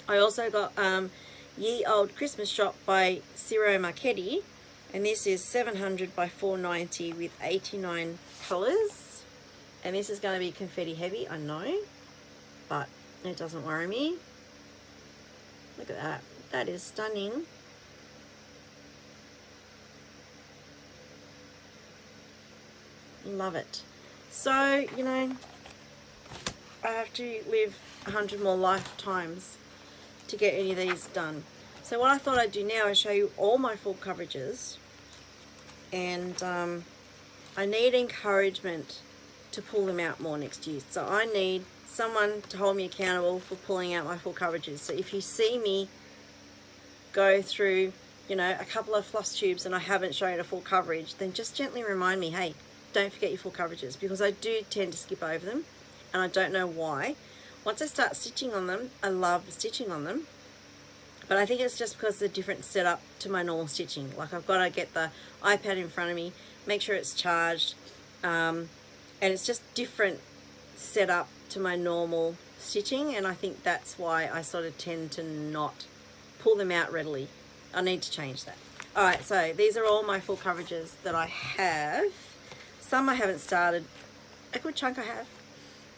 I also got Ye Old Christmas Shop by Ciro Marchetti, and this is 700 by 490 with 89 colours. And this is going to be confetti heavy, I know, but it doesn't worry me. Look at that. That is stunning. Love it. So, you know, I have to live 100 more lifetimes to get any of these done. So what I thought I'd do now is show you all my full coverages, and I need encouragement to pull them out more next year. So I need someone to hold me accountable for pulling out my full coverages. So if you see me go through, you know, a couple of floss tubes and I haven't shown a full coverage, then just gently remind me, hey, don't forget your full coverages, because I do tend to skip over them and I don't know why. Once I start stitching on them, I love stitching on them, but I think it's just because it's a different setup to my normal stitching. Like, I've got to get the iPad in front of me, make sure it's charged, and it's just different setup to my normal stitching, and I think that's why I sort of tend to not pull them out readily. I need to change that. Alright, so these are all my full coverages that I have. Some I haven't started, a good chunk I have.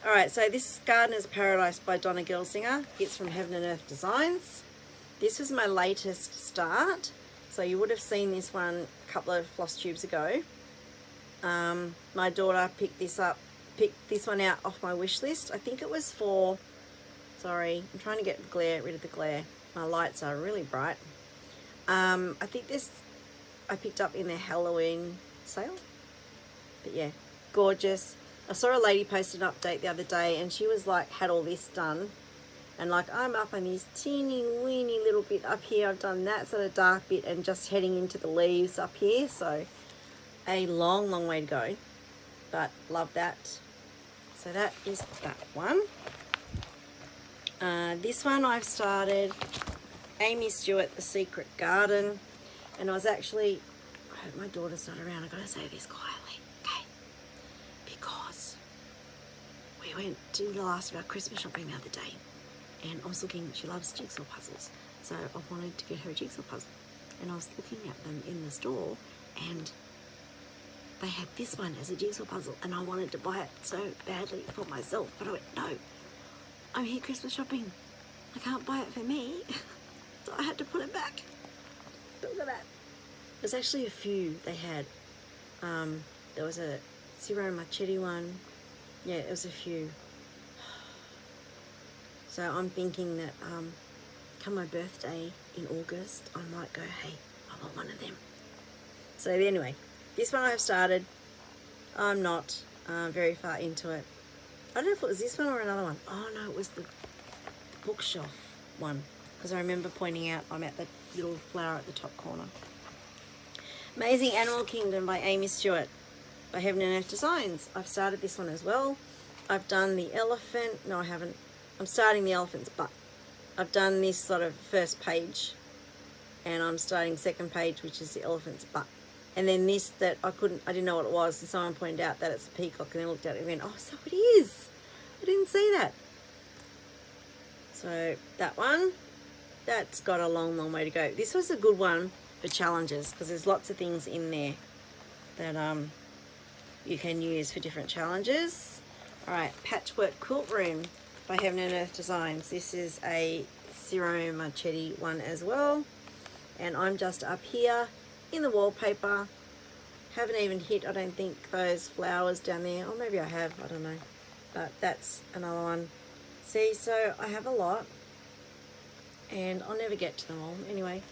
Alright, so this is Gardener's Paradise by Donna Gelsinger. It's from Heaven and Earth Designs. This was my latest start, so you would have seen this one a couple of floss tubes ago. My daughter picked this one out off my wish list. I think it was for, sorry, I'm trying to get rid of the glare. My lights are really bright. I think this I picked up in their Halloween sale. But yeah, gorgeous. I saw a lady post an update the other day, and she was like, had all this done, and like I'm up on this teeny weeny little bit up here. I've done that sort of dark bit and just heading into the leaves up here, so a long way to go, but love that. So that is that one. This one I've started, Amy Stewart, The Secret Garden, and I was actually, I hope my daughter's not around, I've got to say this quietly, okay, because we went to the last of our Christmas shopping the other day, and I was looking, she loves jigsaw puzzles, so I wanted to get her a jigsaw puzzle, and I was looking at them in the store, and they had this one as a jigsaw puzzle, and I wanted to buy it so badly for myself, but I went, no, I'm here Christmas shopping, I can't buy it for me, so I had to put it back. But look at that. There's actually a few they had. There was a Ciro Marchetti one. Yeah, it was a few. So I'm thinking that come my birthday in August, I might go, hey, I want one of them. So anyway, this one I've started. I'm not very far into it. I don't know if it was this one or another one. Oh no, it was the bookshelf one, because I remember pointing out I'm at the little flower at the top corner. Amazing Animal Kingdom by Amy Stewart by Heaven and Earth Designs. I've started this one as well. I've done the elephant. No, I haven't. I'm starting the elephant's butt. I've done this sort of first page, and I'm starting second page, which is the elephant's butt. And then this that I didn't know what it was, and someone pointed out that it's a peacock, and then I looked at it and went, oh, so it is. I didn't see that. So that one, that's got a long way to go. This was a good one for challenges, because there's lots of things in there that you can use for different challenges. All right, Patchwork Quilt Room by Heaven and Earth Designs. This is a Ciro Marchetti one as well, and I'm just up here in the wallpaper. Haven't even hit, I don't think, those flowers down there, or maybe I have, I don't know, but that's another one. See, so I have a lot, and I'll never get to them all. Anyway,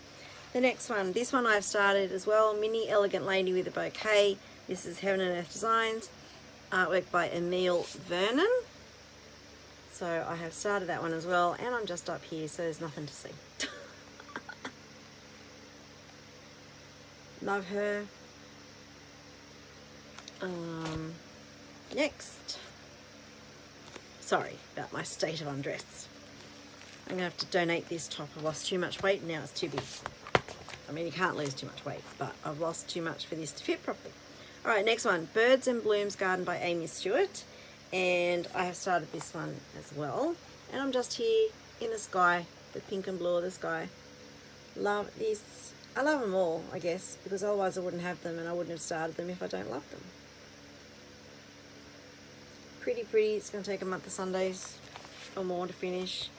the next one, this one I've started as well, Mini Elegant Lady with a Bouquet. This is Heaven and Earth Designs, artwork by Emile Vernon. So I have started that one as well, and I'm just up here, so there's nothing to see. Love her. Next. Sorry about my state of undress. I'm going to have to donate this top. I've lost too much weight and now it's too big. I mean, you can't lose too much weight, but I've lost too much for this to fit properly. All right, next one. Birds and Blooms Garden by Amy Stewart. And I have started this one as well. And I'm just here in the sky, the pink and blue of the sky. Love this. I love them all, I guess, because otherwise I wouldn't have them, and I wouldn't have started them if I don't love them. Pretty. It's going to take a month of Sundays or more to finish.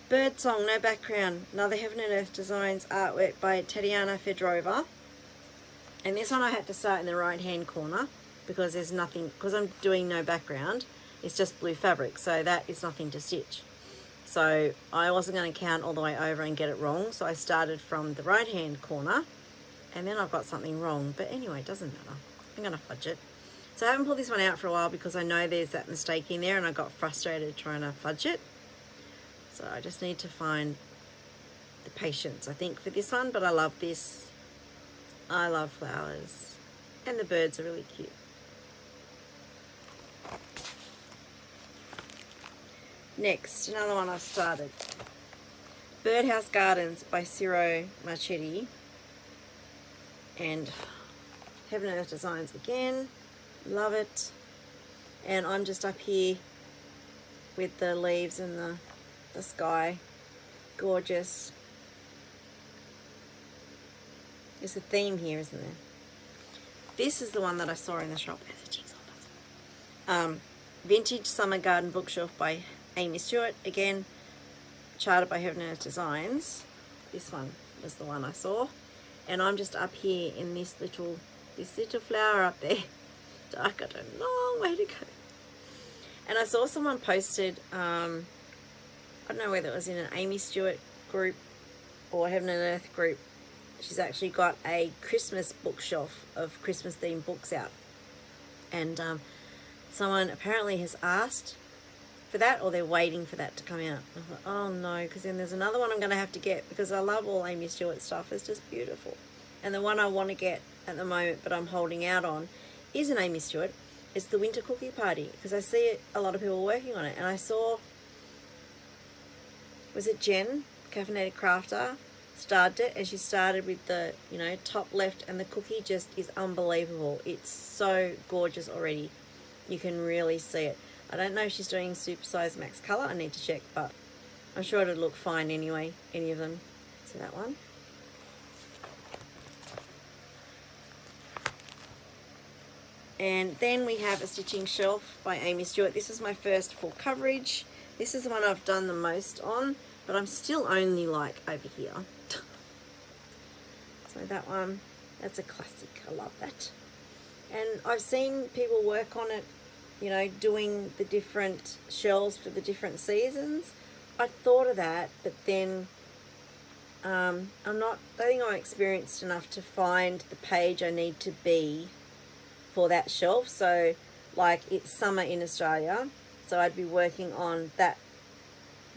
Bird Song, no background. Another Heaven and Earth Designs artwork by Tatiana Fedorova. And this one I had to start in the right-hand corner because there's nothing, because I'm doing no background. It's just blue fabric, so that is nothing to stitch. So I wasn't going to count all the way over and get it wrong. So I started from the right-hand corner, and then I've got something wrong. But anyway, it doesn't matter. I'm going to fudge it. So I haven't pulled this one out for a while because I know there's that mistake in there, and I got frustrated trying to fudge it. So I just need to find the patience, I think, for this one. But I love this. I love flowers. And the birds are really cute. Next, another one I've started. Birdhouse Gardens by Ciro Marchetti. And Heaven and Earth Designs again. Love it. And I'm just up here with the leaves and the sky. Gorgeous. There's a theme here, isn't there? This is the one that I saw in the shop. It's a jigsaw puzzle. Vintage Summer Garden Bookshelf by Amy Stewart. Again, charted by Heaven and Earth Designs. This one was the one I saw. And I'm just up here in this little flower up there. I've got a long way to go. And I saw someone posted, I don't know whether it was in an Amy Stewart group or Heaven and Earth group. She's actually got a Christmas bookshelf of Christmas themed books out. And someone apparently has asked for that, or they're waiting for that to come out. I thought, oh no, because then there's another one I'm going to have to get, because I love all Amy Stewart stuff. It's just beautiful. And the one I want to get at the moment, but I'm holding out on, is an Amy Stewart. It's the Winter Cookie Party, because I see a lot of people working on it. And I saw, was it Jen, Caffeinated Crafter, started it, and she started with the, you know, top left, and the cookie just is unbelievable. It's so gorgeous already. You can really see it. I don't know if she's doing supersize max color. I need to check, but I'm sure it'll look fine anyway, any of them. So that one. And then we have a stitching shelf by Amy Stewart. This is my first full coverage. This is the one I've done the most on, but I'm still only like over here. So that one, that's a classic. I love that. And I've seen people work on it, you know, doing the different shells for the different seasons. I thought of that, but then I think I'm experienced enough to find the page I need to be for that shelf. So like it's summer in Australia, so I'd be working on that.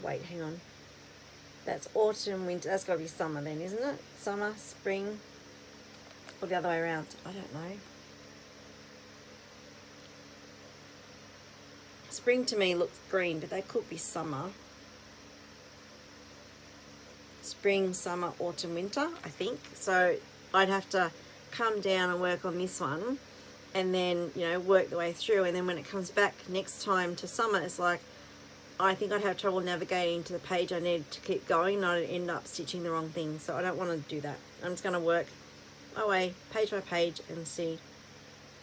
Wait, hang on. That's autumn, winter. That's got to be summer then, isn't it? Summer, spring, or the other way around. I don't know. Spring to me looks green, but they could be summer. Spring, summer, autumn, winter, I think. So I'd have to come down and work on this one, and then, you know, work the way through. And then when it comes back next time to summer, it's like, I think I'd have trouble navigating to the page I need to keep going, and I'd end up stitching the wrong thing. So I don't want to do that. I'm just going to work my way page by page and see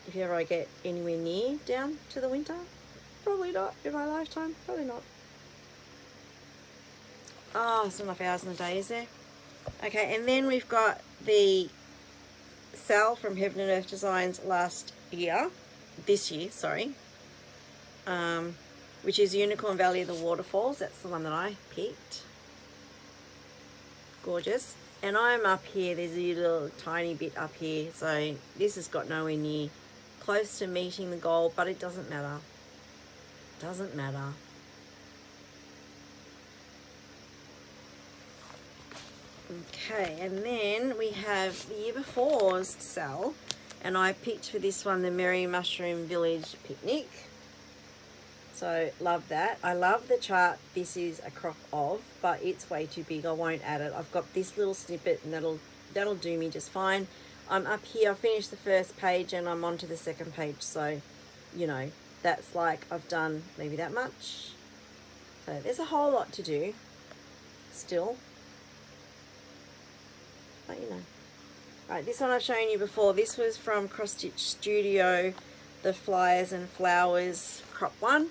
if ever I get anywhere near down to the winter. Probably not in my lifetime. Probably not. Oh, there's not enough hours in the day, is there? Okay, and then we've got the Sal from Heaven and Earth Designs this year, sorry. Which is Unicorn Valley of the Waterfalls. That's the one that I picked. Gorgeous. And I'm up here. There's a little tiny bit up here. So this has got nowhere near close to meeting the goal, but it doesn't matter. Doesn't matter. Okay, and then we have the year before's Sal, and I picked for this one the Merry Mushroom Village Picnic. So love that. I love the chart this is a crop of, but it's way too big. I won't add it. I've got this little snippet, and that'll do me just fine. I'm up here. I finished the first page and I'm on to the second page. So, you know, that's like I've done maybe that much. So there's a whole lot to do still. But you know. Right, this one I've shown you before. This was from Cross Stitch Studio, the Flyers and Flowers crop one.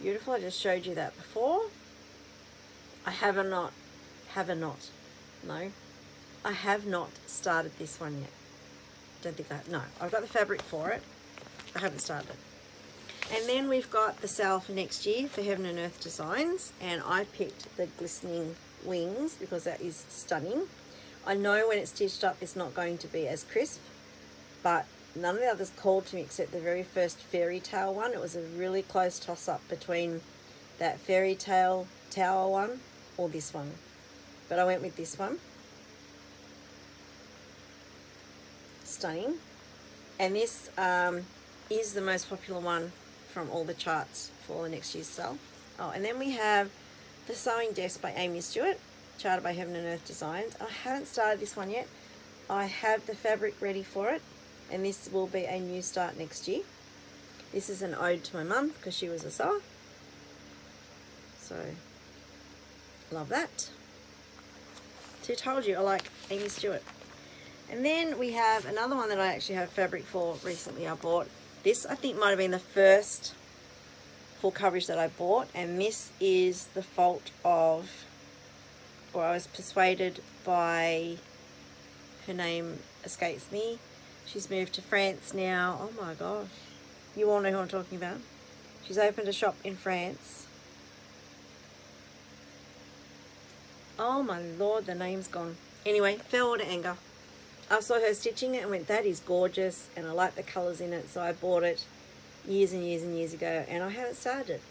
Beautiful. I just showed you that before. I have not started this one yet. Don't think no, I've got the fabric for it. I haven't started it. And then we've got the sale for next year for Heaven and Earth Designs, and I picked the Glistening Wings because that is stunning. I know when it's stitched up it's not going to be as crisp, but none of the others called to me except the very first Fairy Tale one. It was a really close toss-up between that Fairy Tale Tower one or this one, but I went with this one. Stunning. And this is the most popular one from all the charts for the next year's sale. Oh, and then we have the Sewing Desk by Amy Stewart, charted by Heaven and Earth Designs. I haven't started this one yet. I have the fabric ready for it, and this will be a new start next year. This is an ode to my mum because she was a sewer. So, love that. So I told you I like Amy Stewart. And then we have another one that I actually have fabric for recently. I bought this. I think might have been the first full coverage that I bought, and this is the fault of, or I was persuaded by, her name escapes me. She's moved to France now. Oh my gosh. You all know who I'm talking about. She's opened a shop in France. Oh my lord, the name's gone. Anyway, fell to anger. I saw her stitching it and went, that is gorgeous, and I like the colours in it, so I bought it. years and years and years ago, and I haven't started it.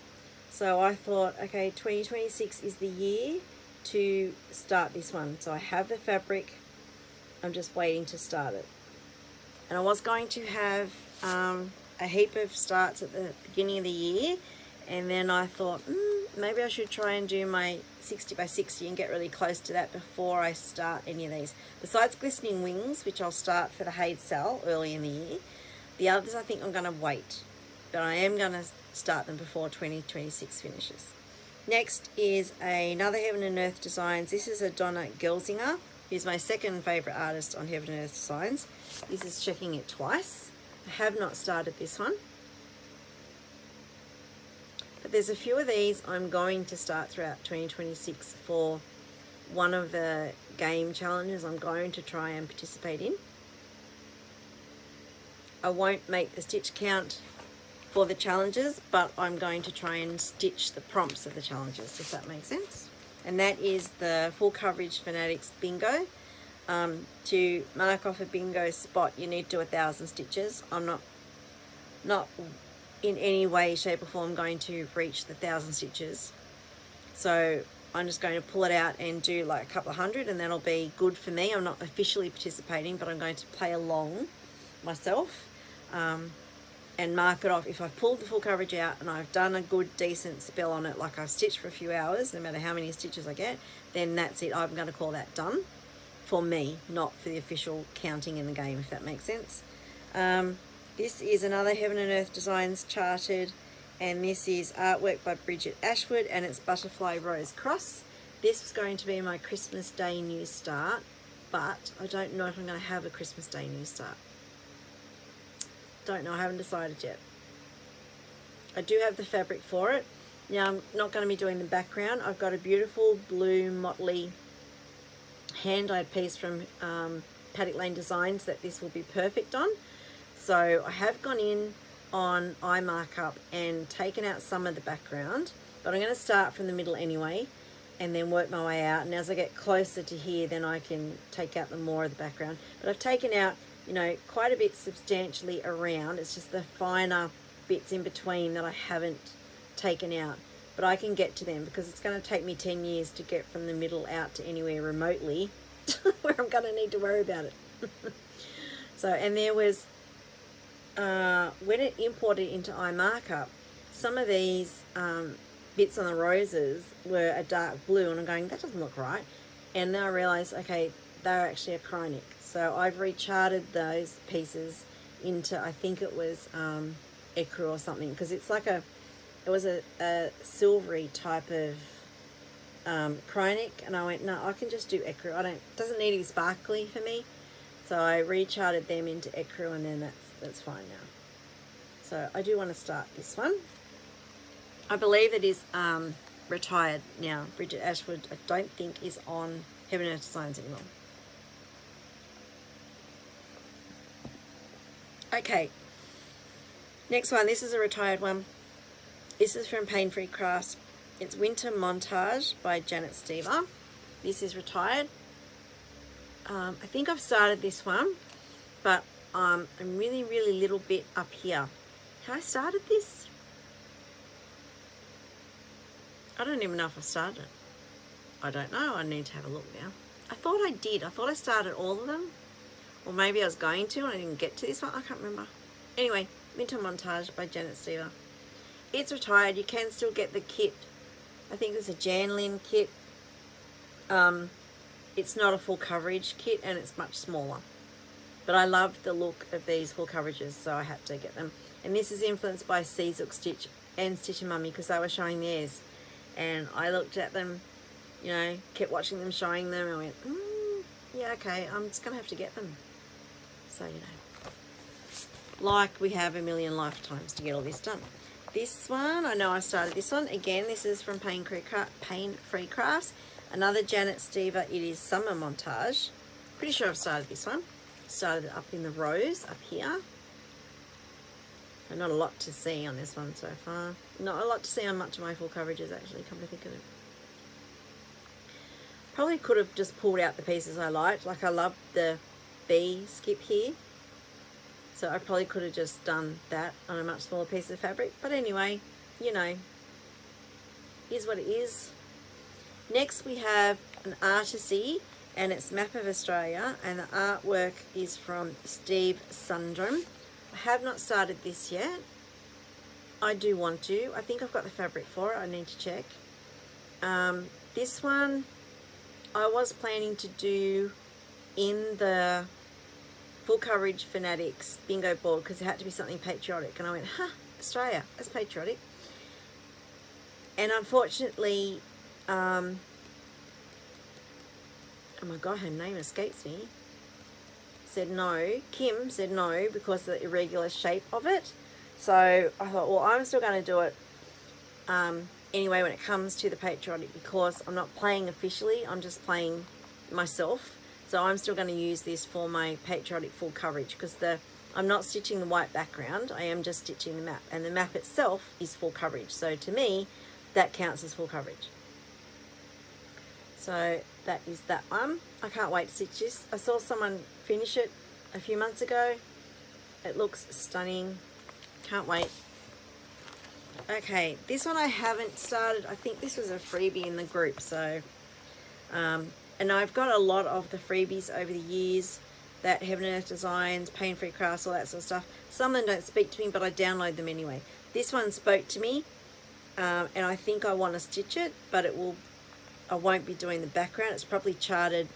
So I thought, okay, 2026 is the year to start this one. So I have the fabric, I'm just waiting to start it. And I was going to have a heap of starts at the beginning of the year, and then I thought maybe I should try and do my 60 by 60 and get really close to that before I start any of these. Besides Glistening Wings, which I'll start for the Haid Sal early in the year, the others I think I'm going to wait, but I am going to start them before 2026 finishes. Next is another Heaven and Earth Designs. This is a Donna Gelsinger, who's my second favourite artist on Heaven and Earth Designs. This is Checking It Twice. I have not started this one, but there's a few of these I'm going to start throughout 2026 for one of the game challenges I'm going to try and participate in. I won't make the stitch count for the challenges, but I'm going to try and stitch the prompts of the challenges, if that makes sense. And that is the Full Coverage Fanatics Bingo. To mark off a bingo spot, you need to do 1,000 stitches. I'm not in any way, shape or form going to reach the 1,000 stitches. So I'm just going to pull it out and do like a couple of hundred, and that'll be good for me. I'm not officially participating, but I'm going to play along myself and mark it off. If I've pulled the full coverage out and I've done a good decent spell on it, like I've stitched for a few hours, no matter how many stitches I get, then that's it. I'm going to call that done for me, not for the official counting in the game, if that makes sense. This is another Heaven and Earth Designs Charted, and this is artwork by Bridget Ashwood, and it's Butterfly Rose Cross. This was going to be my Christmas Day New Start, but I don't know if I'm going to have a Christmas Day New Start. Don't know, I haven't decided yet. I do have the fabric for it. Now I'm not going to be doing the background. I've got a beautiful blue motley hand-dyed piece from Paddock Lane Designs that this will be perfect on. So I have gone in on eye markup and taken out some of the background, but I'm going to start from the middle anyway and then work my way out, and as I get closer to here then I can take out the more of the background. But I've taken out, you know, quite a bit substantially around. It's just the finer bits in between that I haven't taken out, but I can get to them because it's going to take me 10 years to get from the middle out to anywhere remotely where I'm going to need to worry about it. So, and there was when it imported into iMarkup, some of these bits on the roses were a dark blue, and I'm going, that doesn't look right. And then I realized, okay, they're actually acrylic. So I've recharted those pieces into, I think it was ecru or something, because it's like it was a silvery type of chronic, and I went, no, I can just do ecru. It doesn't need to be sparkly for me. So I recharted them into ecru, and then that's fine now. So I do want to start this one. I believe it is retired now. Bridget Ashwood, I don't think, is on Heaven and Earth Designs anymore. Okay, next one. This is a retired one. This is from Pain Free Crafts. It's Winter Montage by Janet Stever. This is retired. I think I've started this one, but I'm really little bit up here. Have I started this? I don't even know if I started it. I don't know. I need to have a look now. I thought I did. I thought I started all of them. Or maybe I was going to and I didn't get to this one. I can't remember. Anyway, Winter Montage by Janet Stever. It's retired. You can still get the kit. I think it's a Janlin kit. It's not a full coverage kit and it's much smaller. But I love the look of these full coverages, so I had to get them. And this is influenced by Seazook Stitch and Stitch and Mummy because they were showing theirs. And I looked at them, you know, kept watching them, showing them, and I went, yeah, okay, I'm just going to have to get them. So, you know, like we have a million lifetimes to get all this done. This one, I know I started this one. Again, this is from Pain Free Crafts. Another Janet Stever. It is Summer Montage. Pretty sure I've started this one. Started it up in the rows up here. So not a lot to see on this one so far. Not a lot to see on much of my full coverages actually, come to think of it. Probably could have just pulled out the pieces I liked. Like I love the bee skip here. So I probably could have just done that on a much smaller piece of fabric. But anyway, you know, here's what it is. Next we have an Artisy, and it's Map of Australia, and the artwork is from Steve Sundrum. I have not started this yet. I do want to. I think I've got the fabric for it. I need to check. This one I was planning to do in the Full Coverage Fanatics bingo board because it had to be something patriotic, and I went, Australia, that's patriotic. And unfortunately, oh my god, her name escapes me, said no. Kim said no because of the irregular shape of it. So I thought, well, I'm still going to do it anyway when it comes to the patriotic, because I'm not playing officially, I'm just playing myself. So I'm still going to use this for my patriotic full coverage, because I'm not stitching the white background, I am just stitching the map, and the map itself is full coverage. So to me, that counts as full coverage. So that is that one. I can't wait to stitch this. I saw someone finish it a few months ago. It looks stunning. Can't wait. Okay, this one I haven't started. I think this was a freebie in the group. So, and I've got a lot of the freebies over the years, that Heaven and Earth Designs, Pain Free Crafts, all that sort of stuff. Some of them don't speak to me, but I download them anyway. This one spoke to me, and I think I want to stitch it, but I won't be doing the background. It's probably charted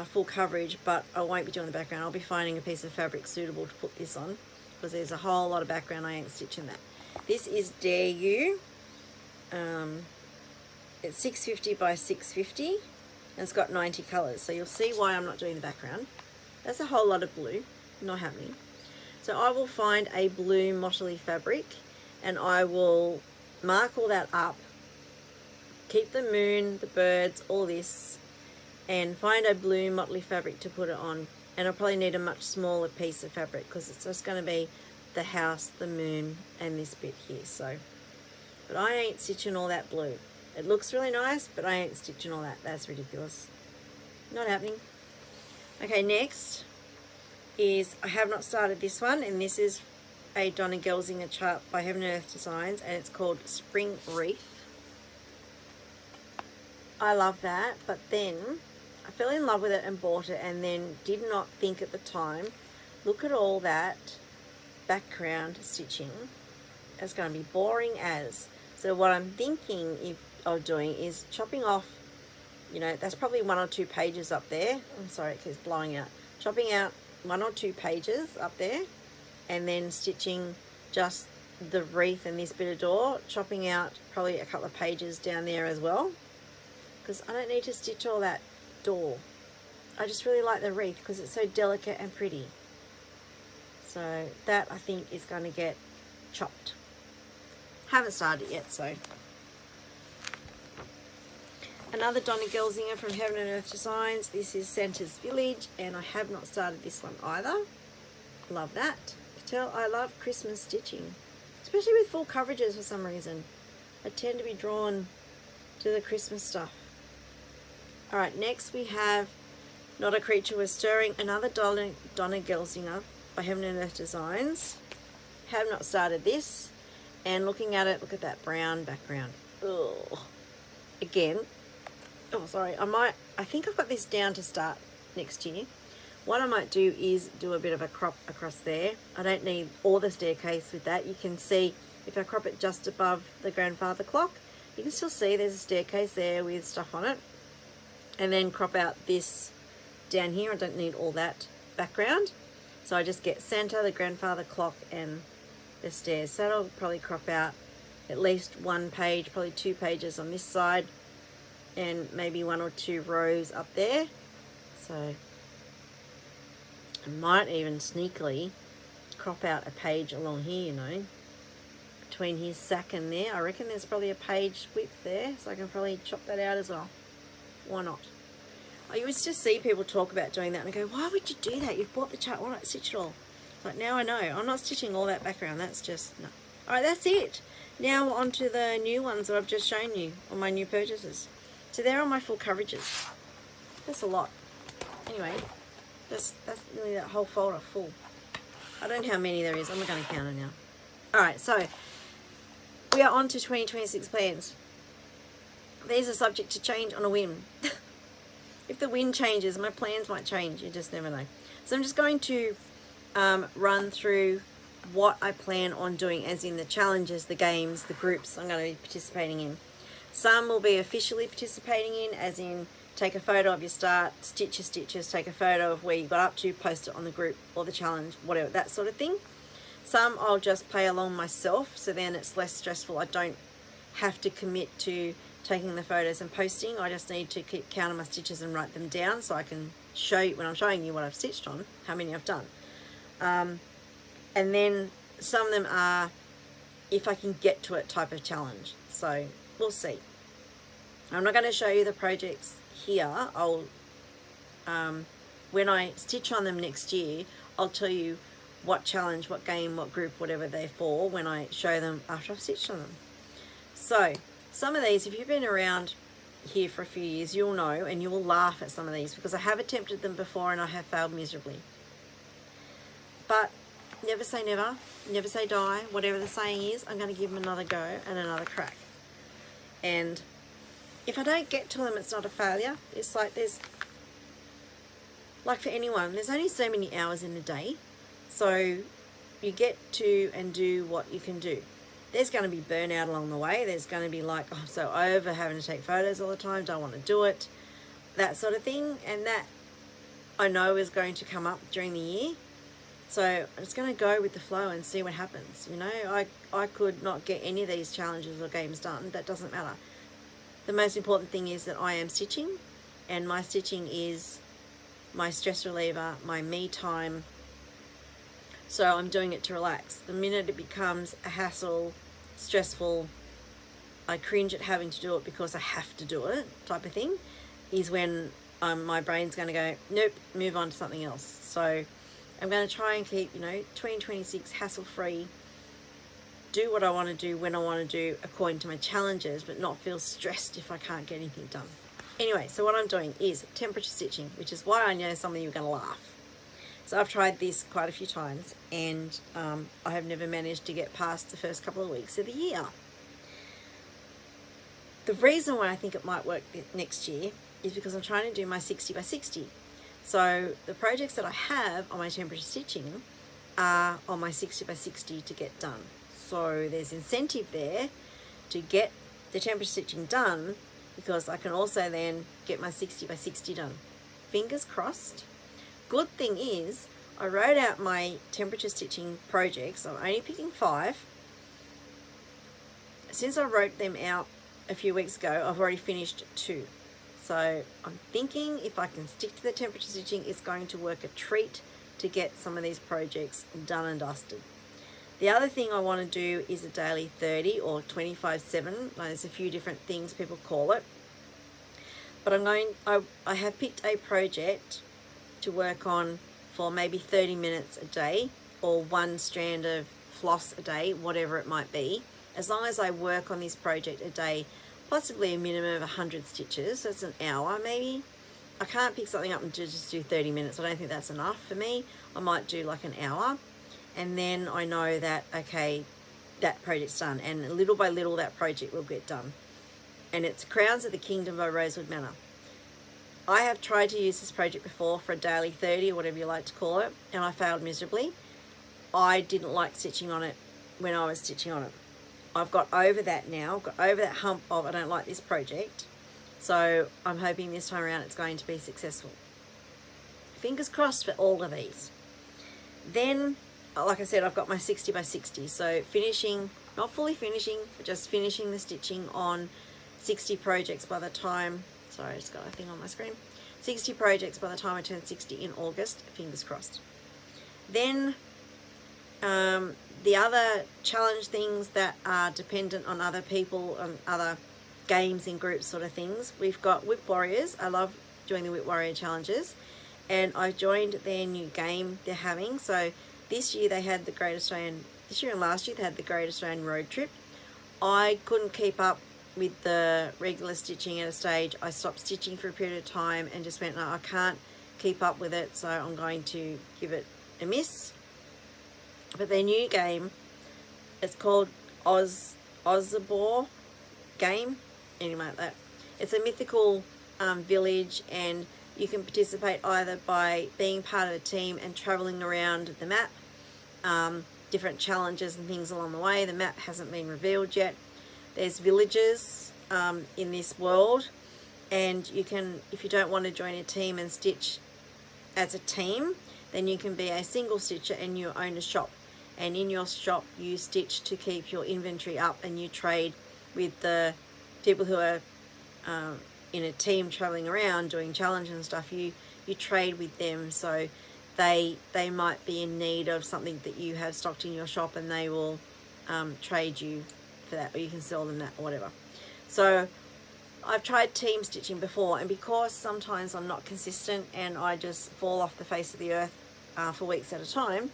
full coverage, but I won't be doing the background. I'll be finding a piece of fabric suitable to put this on, because there's a whole lot of background. I ain't stitching that. This is Dare You. It's 650 by 650, and it's got 90 colours. So you'll see why I'm not doing the background. That's a whole lot of blue. Not happening. So I will find a blue motley fabric, and I will mark all that up, keep the moon, the birds, all this, and find a blue motley fabric to put it on. And I'll probably need a much smaller piece of fabric, because it's just going to be the house, the moon, and this bit here. So, but I ain't stitching all that blue. It looks really nice, but I ain't stitching all that. That's ridiculous. Not happening. Okay, next is, I have not started this one, and this is a Donna Gelsinger chart by Heaven and Earth Designs, and it's called Spring Wreath. I love that, but then I fell in love with it and bought it, and then did not think at the time, look at all that background stitching. It's going to be boring as. So what I'm thinking of doing is chopping off, you know, that's probably 1 or 2 pages up there. I'm sorry, it keeps blowing out. Chopping out 1 or 2 pages up there, and then stitching just the wreath and this bit of door, chopping out probably a couple of pages down there as well, because I don't need to stitch all that door. I just really like the wreath because it's so delicate and pretty. So that, I think, is going to get chopped. Haven't started it yet, so. Another Donna Gelsinger from Heaven and Earth Designs. This is Santa's Village, and I have not started this one either. Love that. Tell I love Christmas stitching, especially with full coverages for some reason. I tend to be drawn to the Christmas stuff. Alright, next we have Not a Creature Was Stirring, another Donna Gelsinger by Heaven and Earth Designs. Have not started this, and looking at it, look at that brown background. Ugh. Again, oh sorry, I think I've got this down to start next year. What I might do is do a bit of a crop across there. I don't need all the staircase with that. You can see if I crop it just above the grandfather clock, you can still see there's a staircase there with stuff on it. And then crop out this down here. I don't need all that background. So I just get Santa, the grandfather clock, and the stairs. So that'll probably crop out at least 1 page, probably 2 pages on this side, and maybe 1 or 2 rows up there. So I might even sneakily crop out a page along here, you know, between his sack and there. I reckon there's probably a page width there, so I can probably chop that out as well. Why not? I used to see people talk about doing that, and I go, why would you do that? You've bought the chart, why not stitch it all? But now I know, I'm not stitching all that background. That's just, no. Alright, that's it. Now on to the new ones that I've just shown you on my new purchases. So they're on my full coverages. That's a lot. Anyway, that's nearly that whole folder full. I don't know how many there is. I'm not going to count it now. All right, so we are on to 2026 plans. These are subject to change on a whim. If the wind changes, my plans might change. You just never know. So I'm just going to run through what I plan on doing, as in the challenges, the games, the groups I'm going to be participating in. Some will be officially participating in, as in take a photo of your start, stitch your stitches, take a photo of where you got up to, post it on the group or the challenge, whatever, that sort of thing. Some I'll just play along myself, so then it's less stressful. I don't have to commit to taking the photos and posting. I just need to keep counting my stitches and write them down so I can show you, when I'm showing you what I've stitched on, how many I've done. And then some of them are if I can get to it type of challenge. So we'll see. I'm not going to show you the projects here. I'll when I stitch on them next year, I'll tell you what challenge, what game, what group, whatever they're for when I show them after I've stitched on them. So some of these, if you've been around here for a few years, you'll know, and you will laugh at some of these because I have attempted them before and I have failed miserably. But never say never, never say die, whatever the saying is. I'm going to give them another go and another crack. And if I don't get to them, it's not a failure. It's like like for anyone, there's only so many hours in the day. So you get to and do what you can do. There's going to be burnout along the way. There's going to be like, oh, I'm so over having to take photos all the time, don't want to do it, that sort of thing. And that I know is going to come up during the year. So I'm just going to go with the flow and see what happens. You know, I could not get any of these challenges or games done. That doesn't matter. The most important thing is that I am stitching, and my stitching is my stress reliever, my me time. So I'm doing it to relax. The minute it becomes a hassle, stressful, I cringe at having to do it because I have to do it type of thing, is when my brain's going to go, nope, move on to something else. So I'm going to try and keep, 2026 hassle-free, do what I want to do when I want to do according to my challenges, but not feel stressed if I can't get anything done. Anyway, so what I'm doing is temperature stitching, which is why I know some of you are going to laugh. So I've tried this quite a few times, and I have never managed to get past the first couple of weeks of the year. The reason why I think it might work next year is because I'm trying to do my 60 by 60. So the projects that I have on my temperature stitching are on my 60 by 60 to get done. So there's incentive there to get the temperature stitching done, because I can also then get my 60 by 60 done. Fingers crossed. Good thing is, I wrote out my temperature stitching projects. I'm only picking 5. Since I wrote them out a few weeks ago, I've already finished 2. So I'm thinking if I can stick to the temperature stitching, it's going to work a treat to get some of these projects done and dusted. The other thing I want to do is a daily 30 or 25/7. There's a few different things people call it. But I have picked a project to work on for maybe 30 minutes a day, or 1 strand of floss a day, whatever it might be. As long as I work on this project a day, possibly a minimum of 100 stitches, so it's an hour maybe. I can't pick something up and just do 30 minutes. I don't think that's enough for me. I might do like an hour, and then I know that, okay, that project's done, and little by little that project will get done. And it's Crowns of the Kingdom by Rosewood Manor. I have tried to use this project before for a daily 30 or whatever you like to call it, and I failed miserably. I didn't like stitching on it when I was stitching on it. I've got over that now, got over that hump of I don't like this project. So I'm hoping this time around it's going to be successful. Fingers crossed for all of these. Then, like I said, I've got my 60 by 60. So finishing, not fully finishing, but just finishing the stitching on 60 projects by the time, sorry, I just got a thing on my screen. 60 projects by the time I turn 60 in August, fingers crossed. Then the other challenge things that are dependent on other people, on other games in groups sort of things. We've got Whip Warriors. I love doing the Whip Warrior challenges, and I joined their new game they're having. So this year they had the Great Australian, this year and last year they had the Great Australian Road Trip. I couldn't keep up with the regular stitching at a stage. I stopped stitching for a period of time and just went, no, I can't keep up with it, so I'm going to give it a miss. But their new game, it's called Ozabor game, anything like that. It's a mythical village, and you can participate either by being part of a team and traveling around the map, different challenges and things along the way. The map hasn't been revealed yet. There's villages in this world, and you can, if you don't want to join a team and stitch as a team, then you can be a single stitcher and you own a shop, and in your shop you stitch to keep your inventory up, and you trade with the people who are in a team traveling around doing challenges and stuff. You trade with them, so they might be in need of something that you have stocked in your shop, and they will trade you for that, or you can sell them that or whatever. So I've tried team stitching before, and because sometimes I'm not consistent and I just fall off the face of the earth for weeks at a time,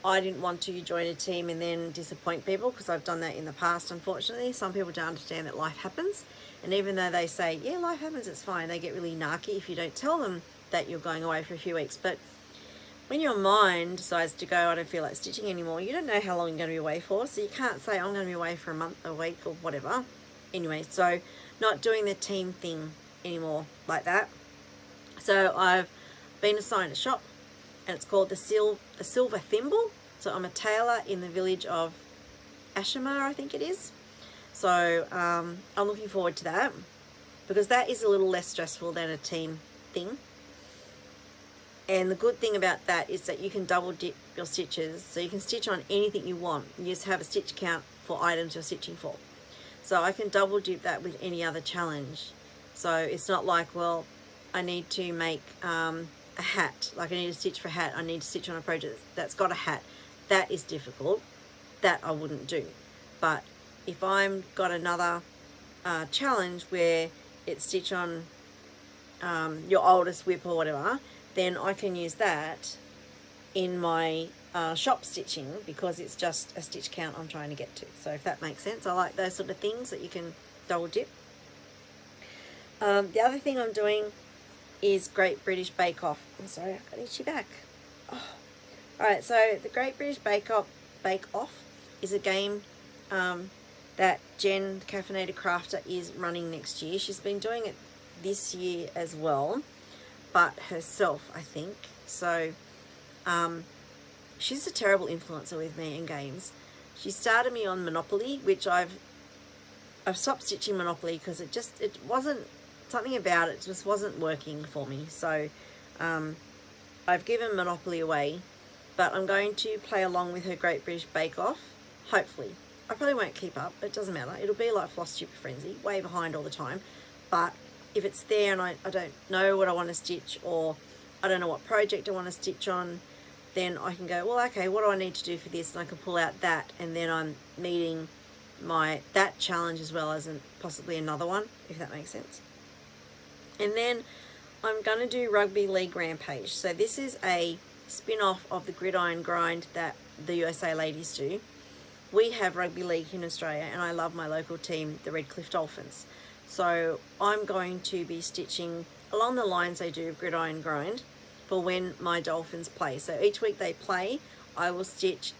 I didn't want to join a team and then disappoint people, because I've done that in the past, unfortunately. Some people don't understand that life happens, and even though they say, yeah, life happens, it's fine, they get really narky if you don't tell them that you're going away for a few weeks. But when your mind decides to go, I don't feel like stitching anymore, you don't know how long you're going to be away for, so you can't say, I'm going to be away for a month, a week, or whatever. Anyway, so not doing the team thing anymore like that. So I've been assigned a shop, and it's called the Silver Thimble. So I'm a tailor in the village of Ashima, I think it is. So I'm looking forward to that, because that is a little less stressful than a team thing. And the good thing about that is that you can double dip your stitches, so you can stitch on anything you want. You just have a stitch count for items you're stitching for. So I can double dip that with any other challenge. So it's not like, well, I need to make a hat, like I need to stitch for a hat, I need to stitch on a project that's got a hat. That is difficult. That I wouldn't do. But if I'm got another challenge where it's stitch on your oldest whip or whatever, then I can use that in my shop stitching, because it's just a stitch count I'm trying to get to. So if that makes sense, I like those sort of things that you can double dip. The other thing I'm doing is Great British Bake Off. I'm sorry, I've got itchy back. Oh. Alright, so the Great British Bake Off is a game that Jen, the Caffeinated Crafter, is running next year. She's been doing it this year as well, but herself, I think. So she's a terrible influencer with me in games. She started me on Monopoly, which I've stopped stitching Monopoly because it wasn't, something about it just wasn't working for me. So I've given Monopoly away, but I'm going to play along with her Great British Bake Off, hopefully. I probably won't keep up, but it doesn't matter. It'll be like Flosstube Frenzy, way behind all the time. But if it's there and I don't know what I want to stitch, or I don't know what project I want to stitch on, then I can go, well, okay, what do I need to do for this? And I can pull out that, and then I'm meeting that challenge as well as possibly another one, if that makes sense. And then I'm going to do Rugby League Rampage. So this is a spin-off of the Gridiron Grind that the USA ladies do. We have rugby league in Australia, and I love my local team, the Redcliffe Dolphins. So I'm going to be stitching along the lines they do of Gridiron Grind for when my Dolphins play. So each week they play, I will stitch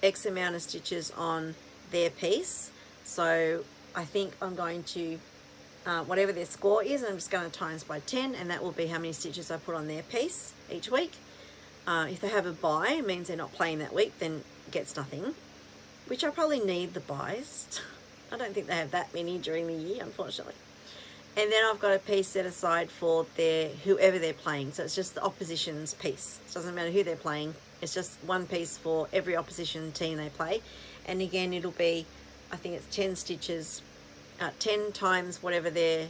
X amount of stitches on their piece. So I think I'm going to, whatever their score is, I'm just going to times by 10, and that will be how many stitches I put on their piece each week. If they have a bye, it means they're not playing that week, then it gets nothing, which I probably need the buys. I don't think they have that many during the year, unfortunately. And then I've got a piece set aside for whoever they're playing. So it's just the opposition's piece. It doesn't matter who they're playing. It's just one piece for every opposition team they play. And again, it'll be, I think it's 10 stitches, 10 times whatever their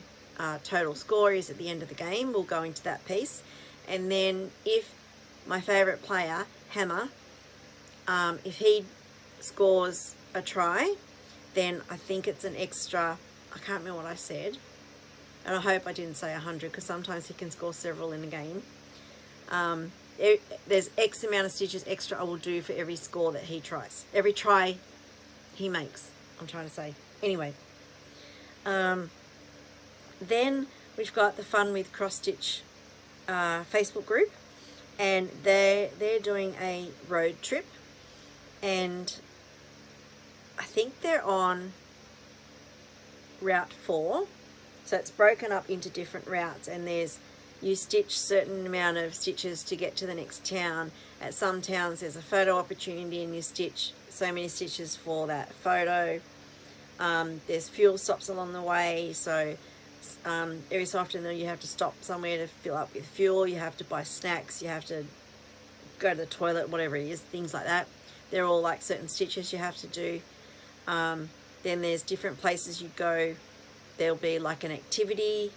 total score is at the end of the game will go into that piece. And then if my favourite player, Hammer, if he scores a try, then I think it's an extra, I can't remember what I said, and I hope I didn't say 100, because sometimes he can score several in a game. There's X amount of stitches extra I will do for every score that he tries, every try he makes, I'm trying to say. Anyway, then we've got the Fun with Cross Stitch Facebook group, and they're doing a road trip, and I think they're on Route 4. So it's broken up into different routes, and you stitch certain amount of stitches to get to the next town. At some towns there's a photo opportunity and you stitch so many stitches for that photo. There's fuel stops along the way, so every so often you have to stop somewhere to fill up with fuel, you have to buy snacks, you have to go to the toilet, whatever it is, things like that. They're all like certain stitches you have to do. Then there's different places you go. There'll be like an activity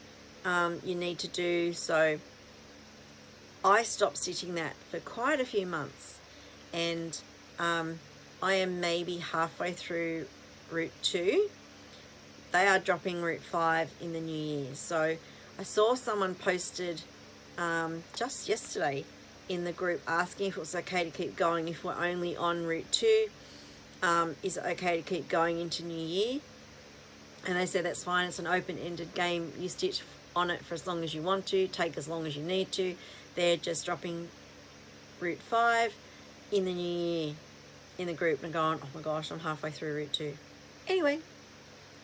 you need to do. So I stopped stitching that for quite a few months, and I am maybe halfway through Route 2. They are dropping Route 5 in the new year. So I saw someone posted just yesterday in the group asking if it was okay to keep going if we're only on Route 2. Is it okay to keep going into New Year? And they said that's fine. It's an open-ended game. You stitch on it for as long as you want to, take as long as you need to. They're just dropping Route 5 in the new year in the group and going, oh my gosh, I'm halfway through Route 2. Anyway,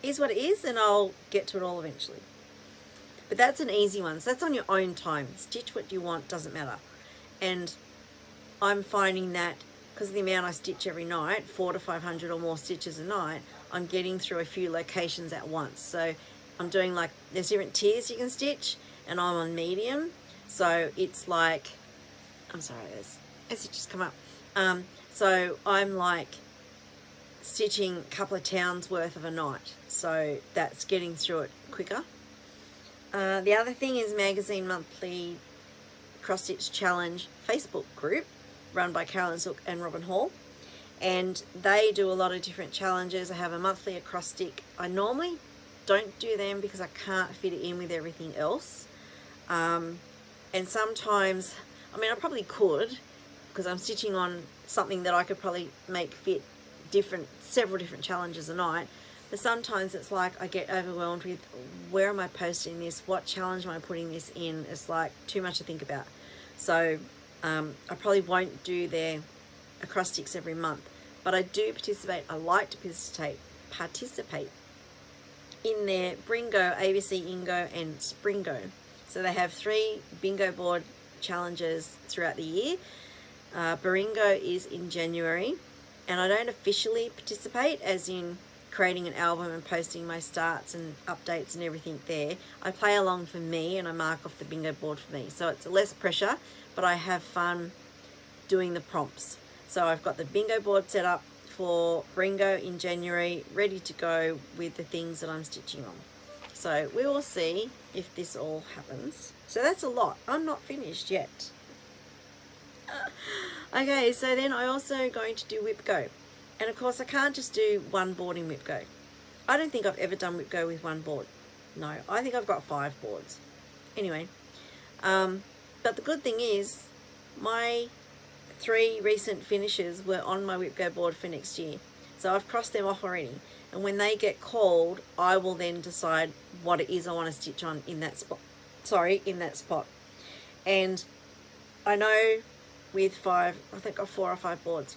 is what it is, and I'll get to it all eventually. But that's an easy one. So that's on your own time. Stitch what you want, doesn't matter. And I'm finding that because of the amount I stitch every night, 400 to 500 or more stitches a night, I'm getting through a few locations at once. So I'm doing like, there's different tiers you can stitch, and I'm on medium. So it's like, I'm sorry, as it just come up. So I'm like stitching a couple of towns worth of a night. So that's getting through it quicker. The other thing is Magazine Monthly Cross Stitch Challenge Facebook group run by Carolyn Zook and Robin Hall, and they do a lot of different challenges. I have a monthly acrostic. I normally don't do them because I can't fit it in with everything else, and sometimes, I mean, I probably could because I'm stitching on something that I could probably make fit several different challenges a night. But sometimes it's like I get overwhelmed with, where am I posting this? What challenge am I putting this in? It's like too much to think about. So I probably won't do their acrostics every month, but I do participate. I like to participate in their Bringo, ABC Ingo, and Springo. So they have 3 bingo board challenges throughout the year. Baringo is in January, and I don't officially participate as in creating an album and posting my starts and updates and everything there. I play along for me and I mark off the bingo board for me. So it's less pressure, but I have fun doing the prompts. So I've got the bingo board set up for Bringo in January, ready to go with the things that I'm stitching on. So we will see if this all happens. So that's a lot. I'm not finished yet. Okay, so then I also going to do Whip Go. And of course I can't just do one board in Whip Go. I don't think I've ever done Whip Go with one board. No, I think I've got 5 boards. Anyway, but the good thing is my 3 recent finishes were on my Whip Go board for next year. So I've crossed them off already. And when they get called, I will then decide what it is I want to stitch on in that spot. In that spot. And I know with 5, I think I've got 4 or 5 boards.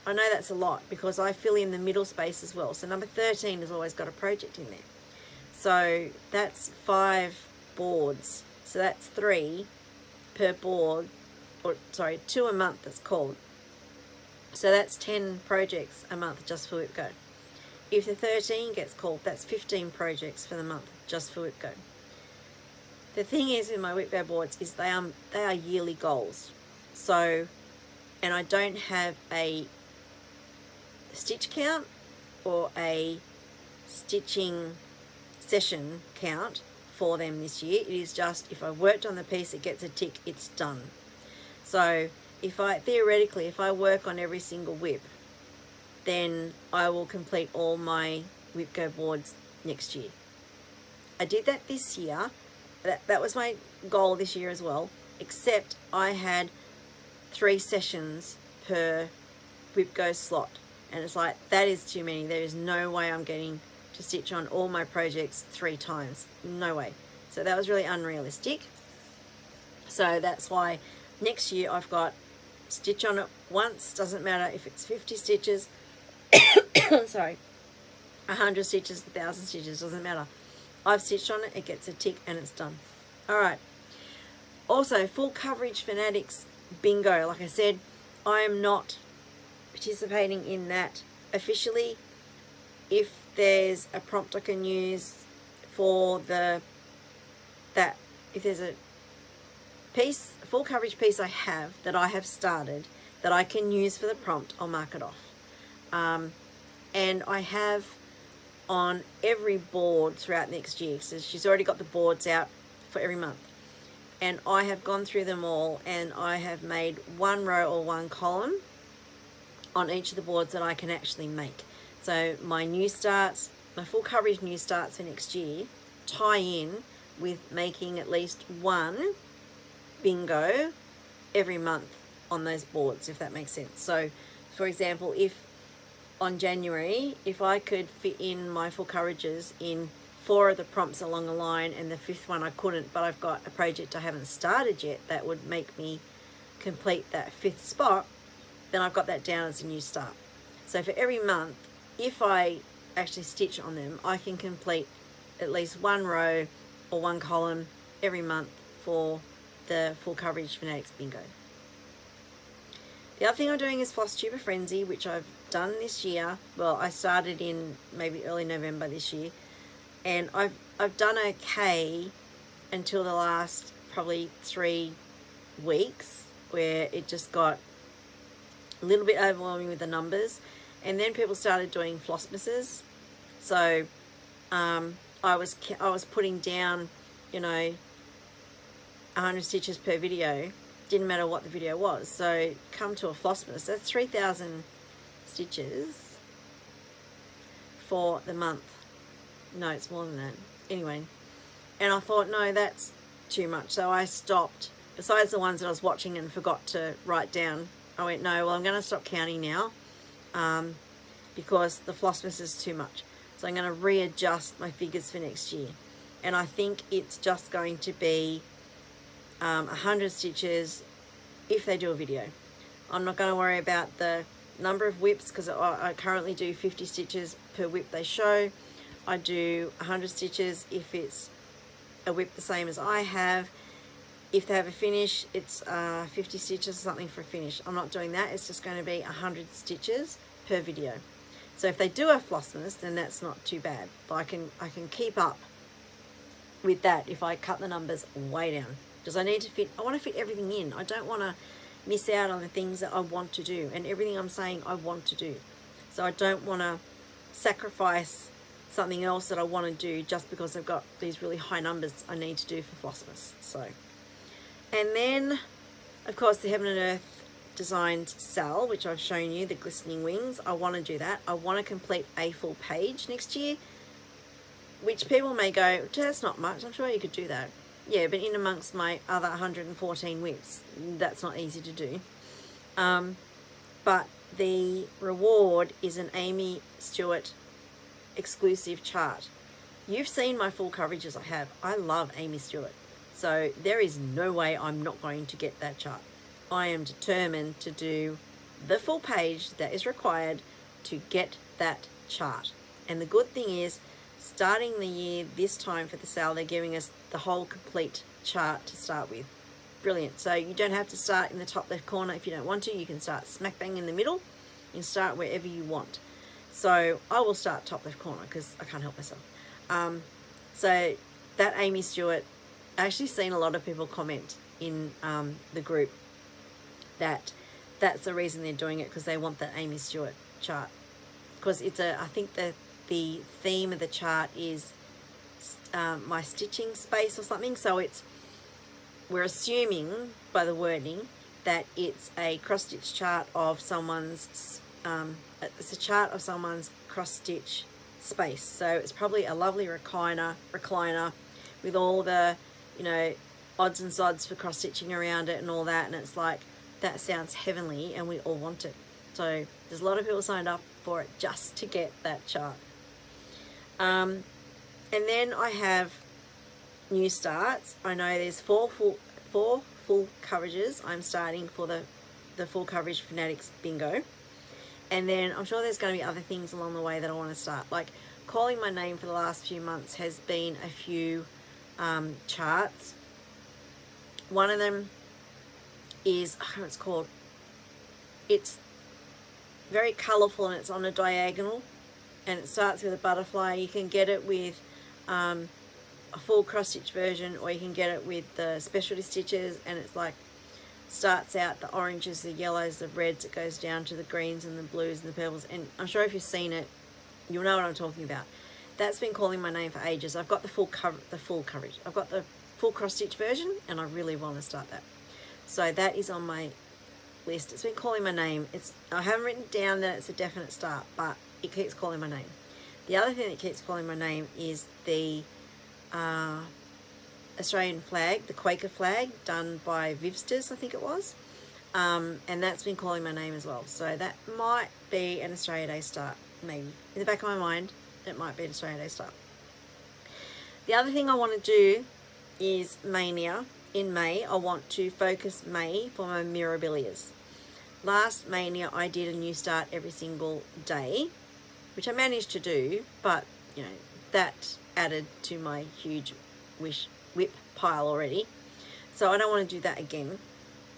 I know that's a lot because I fill in the middle space as well. So number 13 has always got a project in there. So that's 5 boards. So that's 3 per board, or sorry, 2 a month that's called. So that's 10 projects a month just for Whip Go. If the 13 gets called, that's 15 projects for the month just for Whip Go. The thing is with my Whip Go boards is they are yearly goals. So, and I don't have a stitch count or a stitching session count for them this year. It is just, if I worked on the piece, it gets a tick, it's done. So if I work on every single whip, then I will complete all my Whip Go boards next year. I did that this year. That was my goal this year as well, except I had 3 sessions per Whip Go slot. And it's like, that is too many. There is no way I'm getting to stitch on all my projects 3 times. No way. So that was really unrealistic. So that's why next year I've got stitch on it once, doesn't matter if it's 50 stitches, sorry, 100 stitches, 1,000 stitches, doesn't matter. I've stitched on it, it gets a tick, and it's done. All right. Also, full coverage fanatics bingo. Like I said, I am not participating in that officially. If there's a prompt I can use for if there's a full coverage piece I have that I have started that I can use for the prompt, I'll mark it off. And I have on every board throughout next year, so she's already got the boards out for every month, and I have gone through them all, and I have made one row or one column on each of the boards that I can actually make. So my new starts, my full coverage new starts for next year tie in with making at least one bingo every month on those boards, if that makes sense. So for example, if on January, if I could fit in my full coverages in 4 of the prompts along a line, and the 5th one I couldn't, but I've got a project I haven't started yet that would make me complete that 5th spot, then I've got that down as a new start. So for every month, if I actually stitch on them, I can complete at least one row or one column every month for the full coverage fanatics bingo. The other thing I'm doing is Flosstube Frenzy, which I've done this year. Well, I started in maybe early November this year, and I've done okay until the last probably 3 weeks, where it just got a little bit overwhelming with the numbers, and then people started doing Flossmasses. So I was putting down, 100 stitches per video. Didn't matter what the video was. So come to a Flossmas, that's 3,000 stitches for the month. No, it's more than that. Anyway, and I thought, no, that's too much. So I stopped. Besides the ones that I was watching and forgot to write down, I went, no, well, I'm going to stop counting now because the Flossmas is too much. So I'm going to readjust my figures for next year. And I think it's just going to be 100 stitches if they do a video. I'm not going to worry about the number of whips, because I currently do 50 stitches per whip they show. I do 100 stitches if it's a whip the same as I have. If they have a finish, it's 50 stitches or something for a finish. I'm not doing that. It's just going to be 100 stitches per video. So if they do have Flossmas, then that's not too bad. But I can keep up with that if I cut the numbers way down, because I want to fit everything in. I don't want to miss out on the things that I want to do, and everything I'm saying I want to do. So I don't want to sacrifice something else that I want to do just because I've got these really high numbers I need to do for Flossmas. So, and then of course the Heaven and Earth designed cell, which I've shown you, the glistening wings. I want to do that. I want to complete a full page next year, which people may go, that's not much. I'm sure you could do that. Yeah, but in amongst my other 114 whips, that's not easy to do. But the reward is an Amy Stewart exclusive chart. You've seen my full coverages I have. I love Amy Stewart. So there is no way I'm not going to get that chart. I am determined to do the full page that is required to get that chart. And the good thing is, starting the year this time for the sale, they're giving us the whole complete chart to start with. Brilliant. So you don't have to start in the top left corner if you don't want to. You can start smack bang in the middle. You can start wherever you want. So I will start top left corner because I can't help myself. So that Amy Stewart, I actually seen a lot of people comment in the group that that's the reason they're doing it, because they want that Amy Stewart chart. Because it's I think the theme of the chart is my stitching space or something. So we're assuming by the wording that it's a cross stitch chart of someone's it's a chart of someone's cross stitch space. So it's probably a lovely recliner with all the odds and sods for cross stitching around it and all that, and it's like, that sounds heavenly and we all want it. So there's a lot of people signed up for it just to get that chart. And then I have new starts. I know there's four full coverages, I'm starting for the full coverage Fanatics bingo. And then I'm sure there's going to be other things along the way that I want to start. Like calling my name for the last few months has been a few charts. One of them is, I don't know what it's called. It's very colourful and it's on a diagonal. And it starts with a butterfly. You can get it with a full cross stitch version, or you can get it with the specialty stitches, and it's like starts out the oranges, the yellows, the reds, it goes down to the greens and the blues and the purples, and I'm sure if you've seen it you'll know what I'm talking about. That's been calling my name for ages. I've got the full coverage. I've got the full cross stitch version and I really want to start that. So that is on my list. It's been calling my name. I haven't written down that it's a definite start, but it keeps calling my name. The other thing that keeps calling my name is the Australian flag, the Quaker flag, done by Vivsters, I think it was. And that's been calling my name as well. So that might be an Australia Day start, maybe. In the back of my mind, it might be an Australia Day start. The other thing I want to do is Mania. In May, I want to focus May for my Mirabilias. Last Mania, I did a new start every single day, which I managed to do, but, you know, that added to my huge whip pile already. So I don't want to do that again.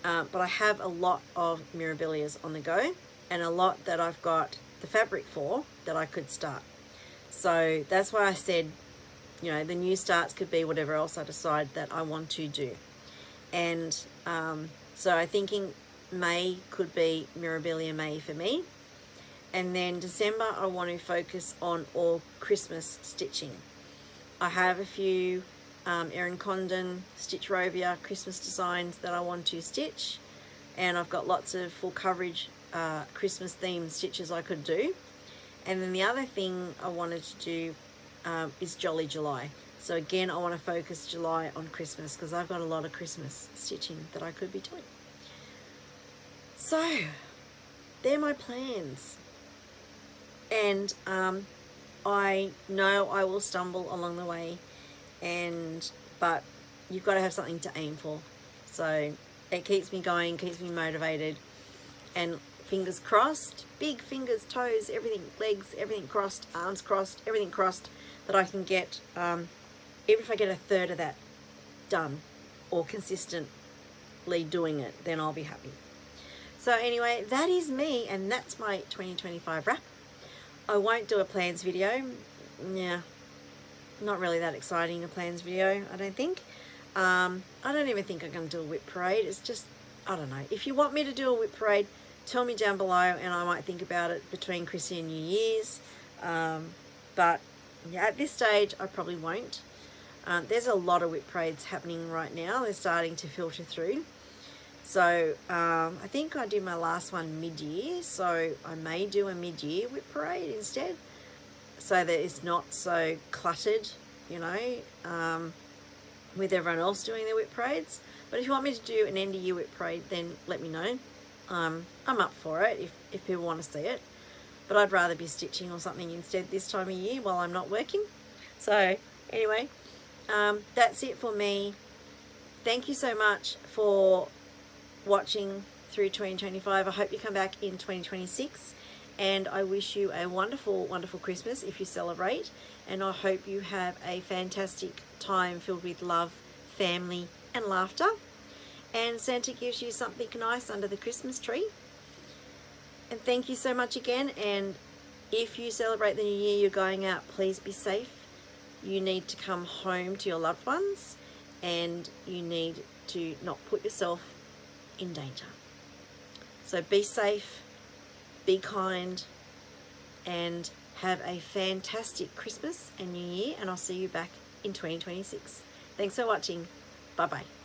But I have a lot of Mirabilias on the go, and a lot that I've got the fabric for that I could start. So that's why I said, you know, the new starts could be whatever else I decide that I want to do. And so I'm thinking May could be Mirabilia May for me. And then December, I want to focus on all Christmas stitching. I have a few Erin Condon Stitch Rovia Christmas designs that I want to stitch. And I've got lots of full coverage Christmas themed stitches I could do. And then the other thing I wanted to do is Jolly July. So again, I want to focus July on Christmas because I've got a lot of Christmas stitching that I could be doing. So they're my plans. And I know I will stumble along the way, but you've got to have something to aim for. So it keeps me going, keeps me motivated, and fingers crossed, big fingers, toes, everything, legs, everything crossed, arms crossed, everything crossed, that I can get, even if I get a third of that done or consistently doing it, then I'll be happy. So anyway, that is me, and that's my 2025 wrap. I won't do a plans video. Yeah, not really that exciting, a plans video, I don't think. I don't even think I'm going to do a whip parade. It's just, I don't know. If you want me to do a whip parade, tell me down below and I might think about it between Chrissy and New Year's. But yeah, at this stage, I probably won't. There's a lot of whip parades happening right now. They're starting to filter through. So I think I did my last one mid-year, so I may do a mid-year whip parade instead, so that it's not so cluttered, you know, with everyone else doing their whip parades. But if you want me to do an end-of-year whip parade, then let me know. I'm up for it if people want to see it. But I'd rather be stitching or something instead this time of year while I'm not working. So anyway, that's it for me. Thank you so much for watching through 2025. I hope you come back in 2026, and I wish you a wonderful, wonderful Christmas if you celebrate, and I hope you have a fantastic time filled with love, family and laughter, and Santa gives you something nice under the Christmas tree. And thank you so much again, and if you celebrate the new year, you're going out, please be safe. You need to come home to your loved ones, and you need to not put yourself in danger. So be safe, be kind, and have a fantastic Christmas and New Year, and I'll see you back in 2026. Thanks for watching. Bye bye.